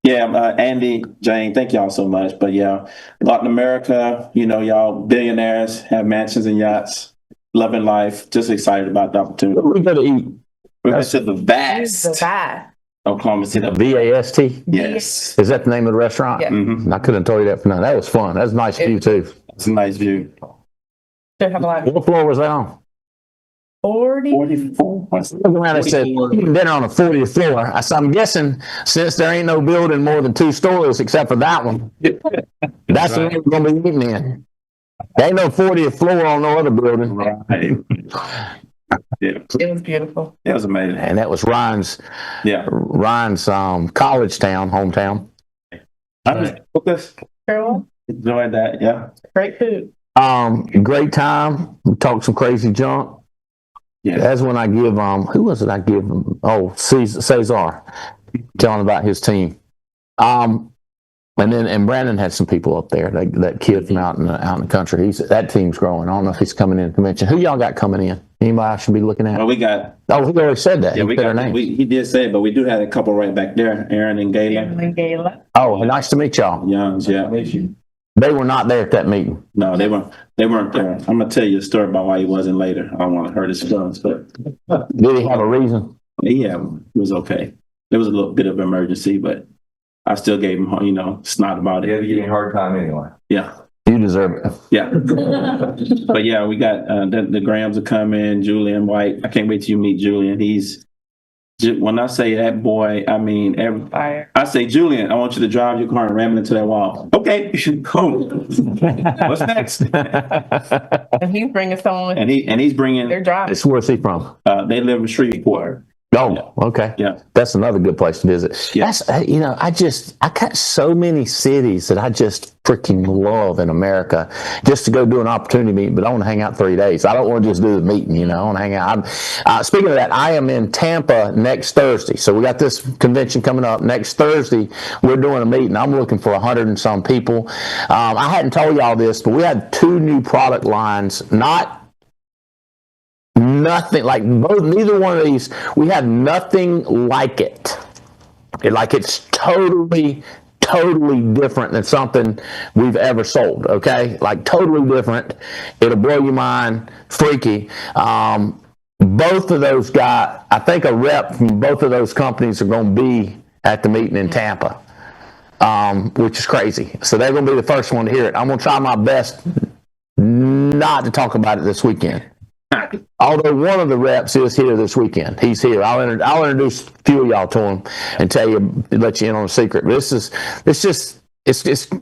Yeah, Andy, Jane, thank y'all so much. But yeah, Latin America, y'all billionaires, have mansions and yachts, loving life, just excited about the opportunity. We got to eat. We're going to the vast. The vast. Oklahoma City. VAST? Yes. Is that the name of the restaurant? Yeah. I couldn't tell you that for nothing. That was fun. That was a nice view, too. It's a nice view. Should have a lot of What floor was that on? 44. Around and said, dinner on the 40th floor. I'm guessing since there ain't no building more than 2 stories except for that one, that's the one we're going to be eating in. There ain't no 40th floor on no other building. Right. Yeah. It was beautiful. It was amazing. And that was Ryan's college town, hometown. Carol, Enjoyed that, yeah. great food. Great time. We talked some crazy junk. Yeah. That's when I give who was it I give him? Oh, Cesar, telling about his team. And Brandon had some people up there. That kid from out in the country. That team's growing. I don't know if he's coming in to convention. Who y'all got coming in? Anybody I should be looking at? Well, we got. Oh, he already said that. Yeah, he said names. He did say it, but we do have a couple right back there. Aaron and Gayla. Oh, nice to meet y'all. Youngs, yeah. They were not there at that meeting. No, they weren't there. I'm gonna tell you a story about why he wasn't later. I don't want to hurt his feelings, but did he have a reason? Yeah, it was okay. There was a little bit of emergency, but I still gave him, snot about it. Yeah, you gave me a hard time anyway. Yeah. You deserve it. Yeah. But yeah, we got the Grahams are coming, Julian White. I can't wait till you meet Julian. When I say that boy, I mean, I say, Julian, I want you to drive your car and ram it into that wall. Okay, you should go. What's next? And he's bringing someone. And he's bringing. They're driving. Where's he from? They live in Shreveport. Oh, okay. Yeah. That's another good place to visit. Yeah. That's, I got so many cities that I just freaking love in America just to go do an opportunity meeting, but I want to hang out 3 days. I don't want to just do the meeting, I want to hang out. Speaking of that, I am in Tampa next Thursday. So we got this convention coming up next Thursday. We're doing a meeting. I'm looking for 100 and some people. I hadn't told y'all this, but we had 2 new product lines, nothing like neither one of these. We have nothing like it. It's totally different than something we've ever sold. Okay, like totally different. It'll blow your mind. Freaky. Both of those guys. I think a rep from both of those companies are going to be at the meeting in Tampa, which is crazy. So they're going to be the first one to hear it. I'm going to try my best not to talk about it this weekend. Although one of the reps is here this weekend. He's here. I'll introduce a few of y'all to him and let you in on a secret. But it's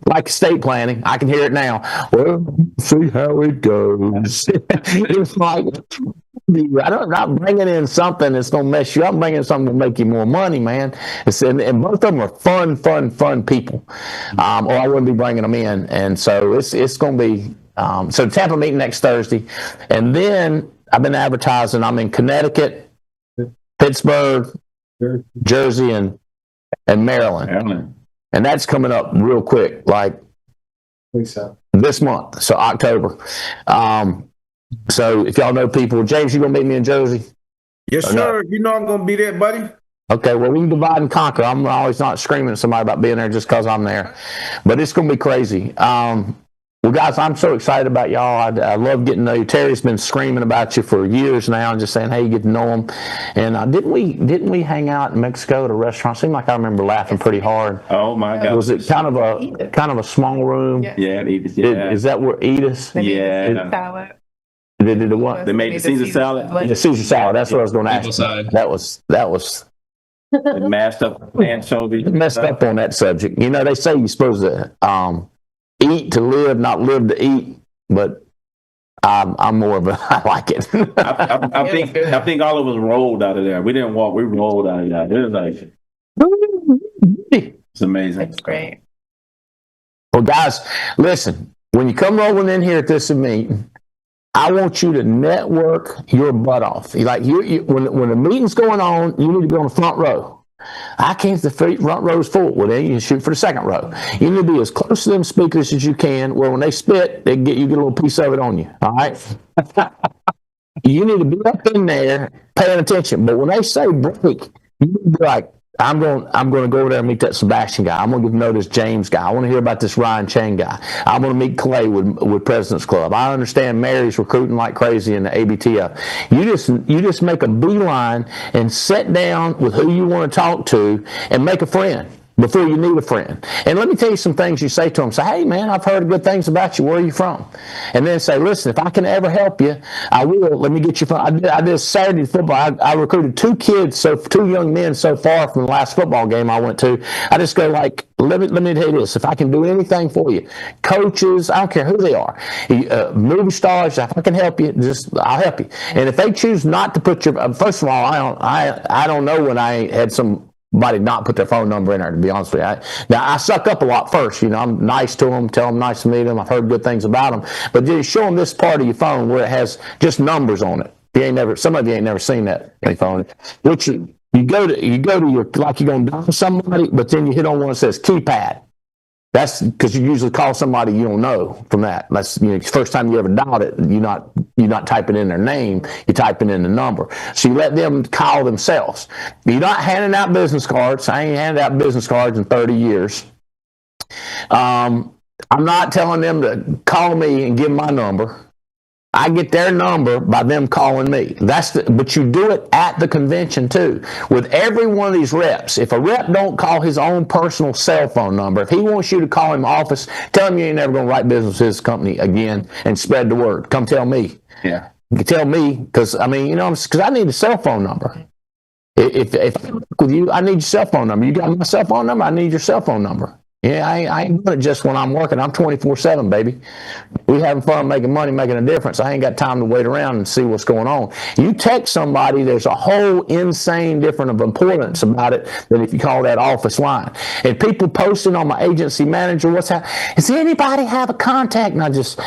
like estate planning. I can hear it now. Well, see how it goes. It's like, I'm not bringing in something that's going to mess you up. I'm bringing something to make you more money, man. And both of them are fun people. Or I wouldn't be bringing them in. And so it's going to be, so Tampa meeting next Thursday. And then I've been advertising. I'm in Connecticut, Pittsburgh, Jersey, and Maryland. And that's coming up real quick, like this month, so October. So if y'all know people, James, you gonna meet me in Jersey? Yes, Or no? sir. You know I'm gonna be there, buddy. Okay, well, we can divide and conquer. I'm always not screaming at somebody about being there just because I'm there. But it's going to be crazy. Well, guys, I'm so excited about y'all. I love getting to know you. Terry's been screaming about you for years now and just saying, hey, you get to know him. And didn't we hang out in Mexico at a restaurant? Seemed like I remember laughing pretty hard. Oh, my God. Was it kind of a small room? Yeah. Yeah, yeah. Is that where Edith? Yeah. Salad. They did the what? They made the Caesar salad. The Caesar salad. That's what I was going to ask. Side. That was Mashed up anchovy. messed up on that subject. You know, they say you're supposed to eat to live, not live to eat, but I'm more of a, I like it. I think all of us rolled out of there. We didn't walk, we rolled out of there. It was like, it's amazing. That's great. Well, guys, listen, when you come rolling in here at this meeting, I want you to network your butt off. Like when the meeting's going on, you need to be on the front row. I can't, the front row's full. Well, then you can shoot for the second row. You need to be as close to them speakers as you can, where when they spit, you get a little piece of it on you. All right? You need to be up in there paying attention. But when they say break, you need to be like, I'm going to go over there and meet that Sebastian guy. I'm going to get to know this James guy. I want to hear about this Ryan Chang guy. I want to meet Clay with President's Club. I understand Mary's recruiting like crazy in the ABTF. You just make a beeline and sit down with who you want to talk to and make a friend before you need a friend. And let me tell you some things you say to them. Say, hey, man, I've heard good things about you. Where are you from? And then say, listen, if I can ever help you, I will. Let me get you from. I did Saturday football. I recruited two young men so far from the last football game I went to. I just go like, let me tell you this. If I can do anything for you, coaches, I don't care who they are, movie stars, if I can help you, I'll help you. And if they choose not to put your, first of all, I don't know when I had somebody not put their phone number in there, to be honest with you. Now, I suck up a lot first. You know, I'm nice to them, tell them nice to meet them. I've heard good things about them. But just show them this part of your phone where it has just numbers on it. Some of you ain't never seen that phone. Which you go to your, like you're going to dial somebody, but then you hit on one that says keypad. That's because you usually call somebody you don't know from that. That's, first time you ever dialed it, you're not typing in their name, you're typing in the number. So you let them call themselves. You're not handing out business cards. I ain't handed out business cards in 30 years. I'm not telling them to call me and give my number. I get their number by them calling me. But you do it at the convention too. With every one of these reps, if a rep don't call his own personal cell phone number, if he wants you to call him office, tell him you ain't never going to write business with his company again and spread the word. Come tell me. Yeah. You tell me, because I need a cell phone number. If I work with you, I need your cell phone number. You got my cell phone number? I need your cell phone number. Yeah, I ain't doing it just when I'm working. I'm 24/7, baby. We having fun, making money, making a difference. I ain't got time to wait around and see what's going on. You text somebody, there's a whole insane different of importance about it than if you call that office line. And people posting on my agency manager, does anybody have a contact? And I just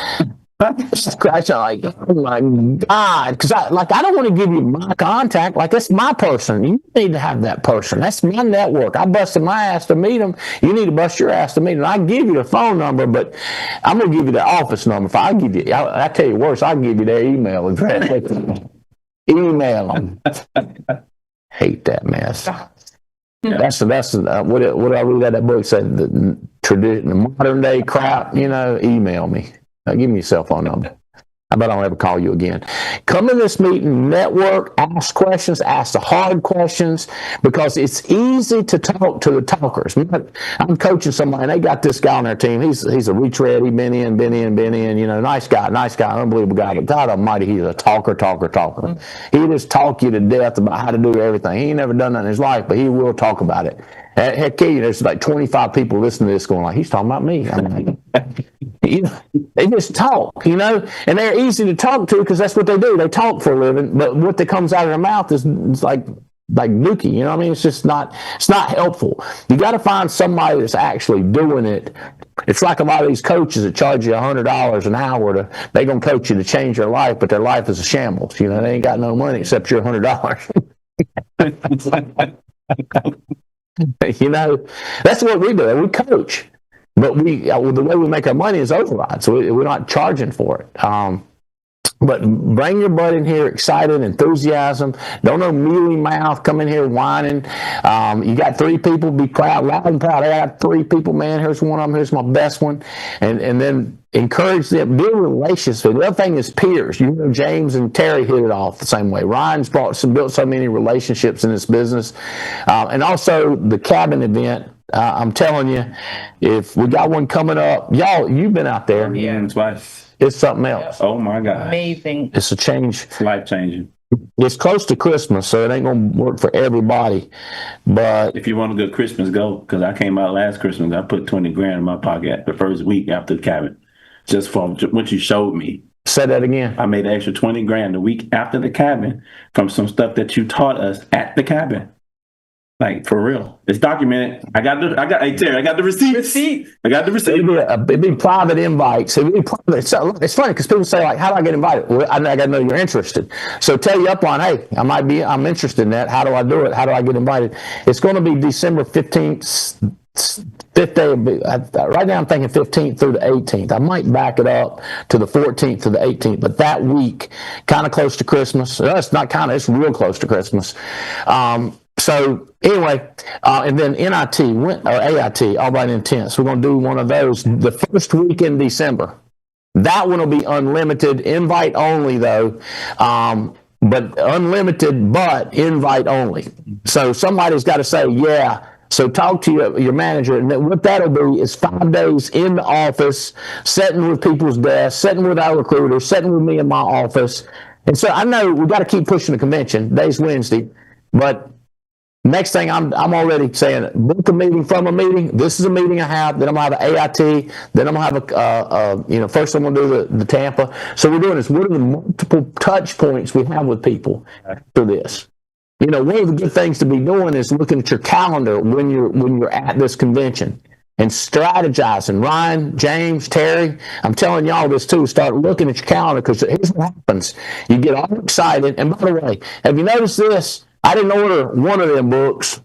scratch like, oh my God, because I don't want to give you my contact. Like, that's my person. You need to have that person. That's my network. I busted my ass to meet them. You need to bust your ass to meet them. I give you the phone number, but I'm gonna give you the office number. If I give you, I tell you worse, I'll give you their email address. Email them. Hate that mess. Yeah. That's what I read that book said. The tradition, the modern day crap. Email me. Give me your cell phone number. I bet I'll ever call you again. Come in this meeting, network, ask questions, ask the hard questions, because it's easy to talk to the talkers. I'm coaching somebody, and they got this guy on their team. He's a retread. He's been in. Nice guy, unbelievable guy. But God Almighty, he's a talker. He just talk you to death about how to do everything. He ain't never done that in his life, but he will talk about it. Heck, there's like 25 people listening to this going like, he's talking about me. They just talk, and they're easy to talk to because that's what they do. They talk for a living, but what that comes out of their mouth is like dookie. It's just not helpful. You got to find somebody that's actually doing it. It's like a lot of these coaches that charge you $100 an hour they're going to coach you to change your life, but their life is a shambles. They ain't got no money except your $100. That's what we do. We coach, but the way we make our money is override, so we're not charging for it. But bring your butt in here, excited, enthusiasm. Don't no mealy mouth come in here whining. You got 3 people, be proud, loud and proud. I got 3 people, man. Here's one of them. Here's my best one. And then encourage them, build relationships. The other thing is peers. You know, James and Terry hit it off the same way. Ryan's built so many relationships in this business. And also the cabin event. I'm telling you, if we got one coming up, y'all, you've been out there. Yeah, twice. It's something else. Oh my God. Amazing. It's a change. It's life changing. It's close to Christmas, so it ain't going to work for everybody. But if you want a good Christmas, go. Because I came out last Christmas. I put 20 grand in my pocket the first week after the cabin. Just from what you showed me. Say that again. I made an extra 20 grand the week after the cabin from some stuff that you taught us at the cabin. Like, for real. It's documented. Hey, Terry, I got the receipt. I got the receipt. It'd be private invites. It's funny because people say, like, how do I get invited? Well, I got to know you're interested. So tell your upline, hey, I'm interested in that. How do I do it? How do I get invited? It's going to be December 15th, 5th day. Right now I'm thinking 15th through the 18th. I might back it up to the 14th to the 18th, but that week, kind of close to Christmas. It's not kind of, it's real close to Christmas. So anyway, and then NIT, or AIT, Albright Intense. We're going to do one of those the first week in December. That one will be unlimited, invite only though, but unlimited, but invite only. So somebody's got to say, yeah. So talk to your manager, and then what that'll be is 5 days in the office, sitting with people's desks, sitting with our recruiters, sitting with me in my office. And so I know we got to keep pushing the convention. Today's Wednesday, but next thing I'm already saying, book a meeting from a meeting. This is a meeting I have. Then I'm gonna have an AIT. Then I'm gonna have first I'm gonna do the Tampa. So we're doing this. What are the multiple touch points we have with people for this? You know, one of the good things to be doing is looking at your calendar when you're at this convention and strategizing. Ryan, James, Terry, I'm telling y'all this too. Start looking at your calendar because here's what happens. You get all excited. And by the way, have you noticed this? I didn't order one of them books.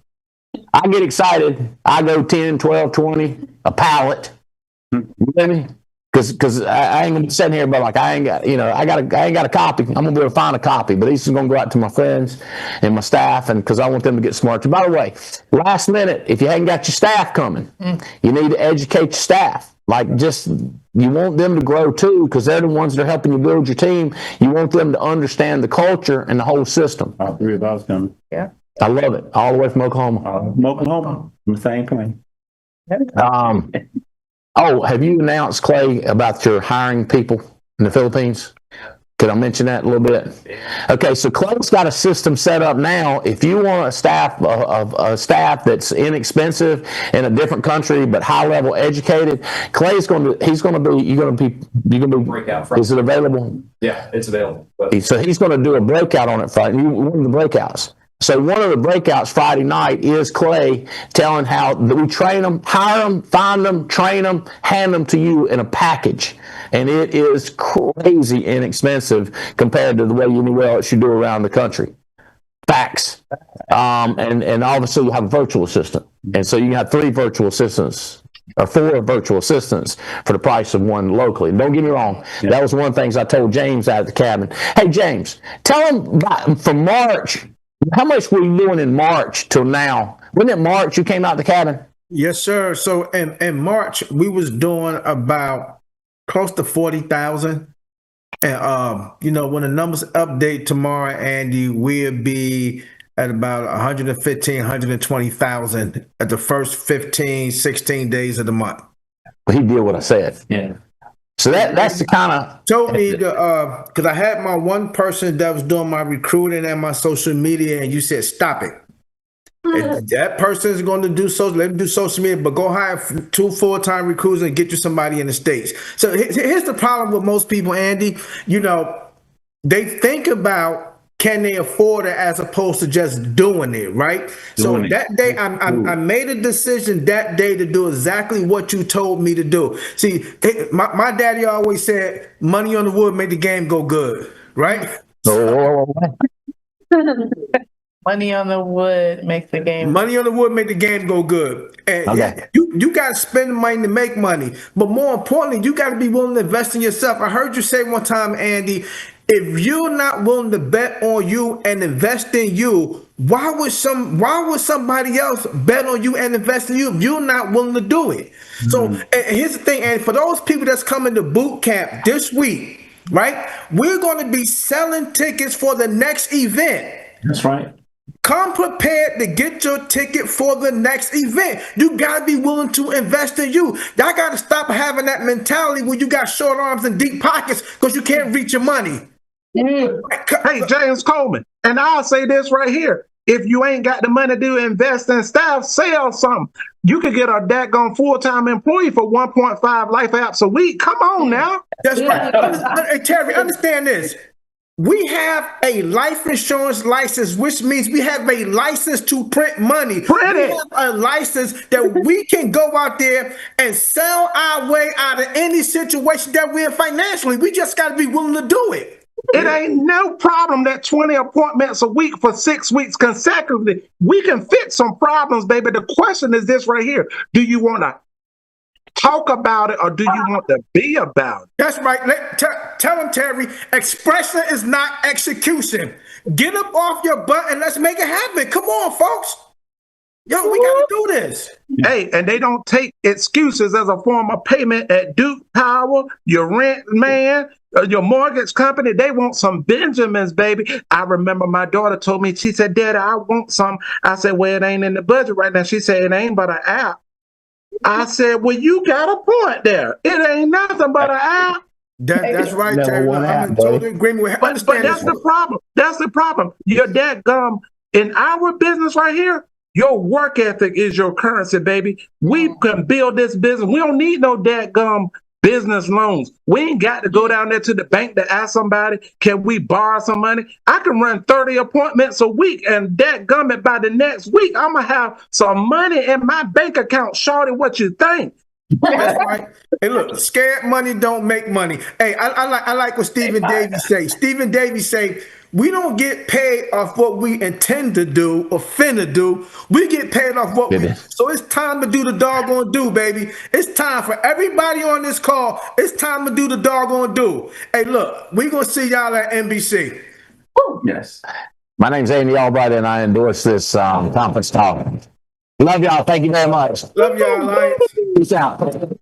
I get excited. I go 10, 12, 20, a pallet. You know me? Because I ain't gonna be sitting here, but like I ain't got a copy. I'm gonna be able to find a copy, but these are gonna go out to my friends and my staff, and because I want them to get smart. And by the way, last minute, if you hadn't got your staff coming, you need to educate your staff. Like, just, you want them to grow too, because they're the ones that are helping you build your team. You want them to understand the culture and the whole system. All 3 of us coming. Yeah. I love it. All the way from Oklahoma. Oklahoma. The same plane. Have you announced, Clay, about your hiring people in the Philippines? Could I mention that a little bit? Okay, so Clay's got a system set up now. If you want a staff that's inexpensive in a different country but high level educated, Clay's going to be breakout from. Is it available? Yeah, it's available. So he's going to do a breakout on it Friday. One of the breakouts. So one of the breakouts Friday night is Clay telling how we train them, hire them, find them, train them, hand them to you in a package. And it is crazy inexpensive compared to the way anywhere else you do around the country. Facts. And obviously you have a virtual assistant. And so you have 3 virtual assistants or 4 virtual assistants for the price of one locally. Don't get me wrong. Yeah. That was one of the things I told James out at the cabin. Hey, James, tell him from March, how much were you doing in March till now? Wasn't it March you came out the cabin? Yes, sir. So in March, we was doing about close to 40,000. And, when the numbers update tomorrow, Andy, we'll be at about 115, 120,000 at the first 15, 16 days of the month. He did what I said. Yeah. So that's the kind of told me to because I had my one person that was doing my recruiting and my social media, and you said stop it. That person is going to do social. Let them do social media, but go hire 2 full-time recruiters and get you somebody in the States. So here's the problem with most people, Andy. They think about, can they afford it as opposed to just doing it, right? That day, I made a decision that day to do exactly what you told me to do. See, my daddy always said, money on the wood make the game go good, right? Money on the wood makes the game. Money on the wood make the game go good. And okay. You got to spend money to make money. But more importantly, you got to be willing to invest in yourself. I heard you say one time, Andy, If you're not willing to bet on you and invest in you, why would somebody else bet on you and invest in you if you're not willing to do it? So and here's the thing, and for those people that's coming to boot camp this week, right? We're going to be selling tickets for the next event. That's right. Come prepared to get your ticket for the next event. You got to be willing to invest in you. Y'all got to stop having that mentality where you got short arms and deep pockets because you can't reach your money. Hey, James Coleman, and I'll say this right here. If you ain't got the money to invest in staff, sell something. You could get a daggone full-time employee for 1.5 life apps a week. Come on now. That's right. Hey, Terry, understand this. We have a life insurance license, which means we have a license to print money. Print it. We have a license that we can go out there and sell our way out of any situation that we're in financially. We just got to be willing to do it. It ain't no problem that 20 appointments a week for 6 weeks consecutively. We can fix some problems, baby. The question is this right here. Do you want to talk about it or do you want to be about it? That's right. Tell him, Terry, expression is not execution. Get up off your butt and let's make it happen. Come on, folks. Yo, we got to do this. Hey, and they don't take excuses as a form of payment at Duke Power, your rent man, your mortgage company. They want some Benjamins, baby. I remember my daughter told me, she said, Daddy, I want some. I said, well, it ain't in the budget right now. She said, it ain't but an app. I said, well, you got a point there. It ain't nothing but an app. That's right, Terry. I'm in total agreement with But that's the problem. That's the problem. Your dadgum, in our business right here, your work ethic is your currency, baby. We can build this business. We don't need no dadgum business loans. We ain't got to go down there to the bank to ask somebody, can we borrow some money? I can run 30 appointments a week, and dadgum it by the next week, I'm going to have some money in my bank account. Shorty, what you think? That's right. Hey, look, scared money don't make money. Hey, I like what Stephen Davies say. Stephen Davies say, we don't get paid off what we intend to do or finna do. We get paid off what we. So it's time to do the doggone do, baby. It's time for everybody on this call. It's time to do the doggone do. Hey, look, we gonna see y'all at NBC. Yes. My name's Andy Albright, and I endorse this conference talk. Love y'all. Thank you very much. Love y'all, Alliance. Peace out.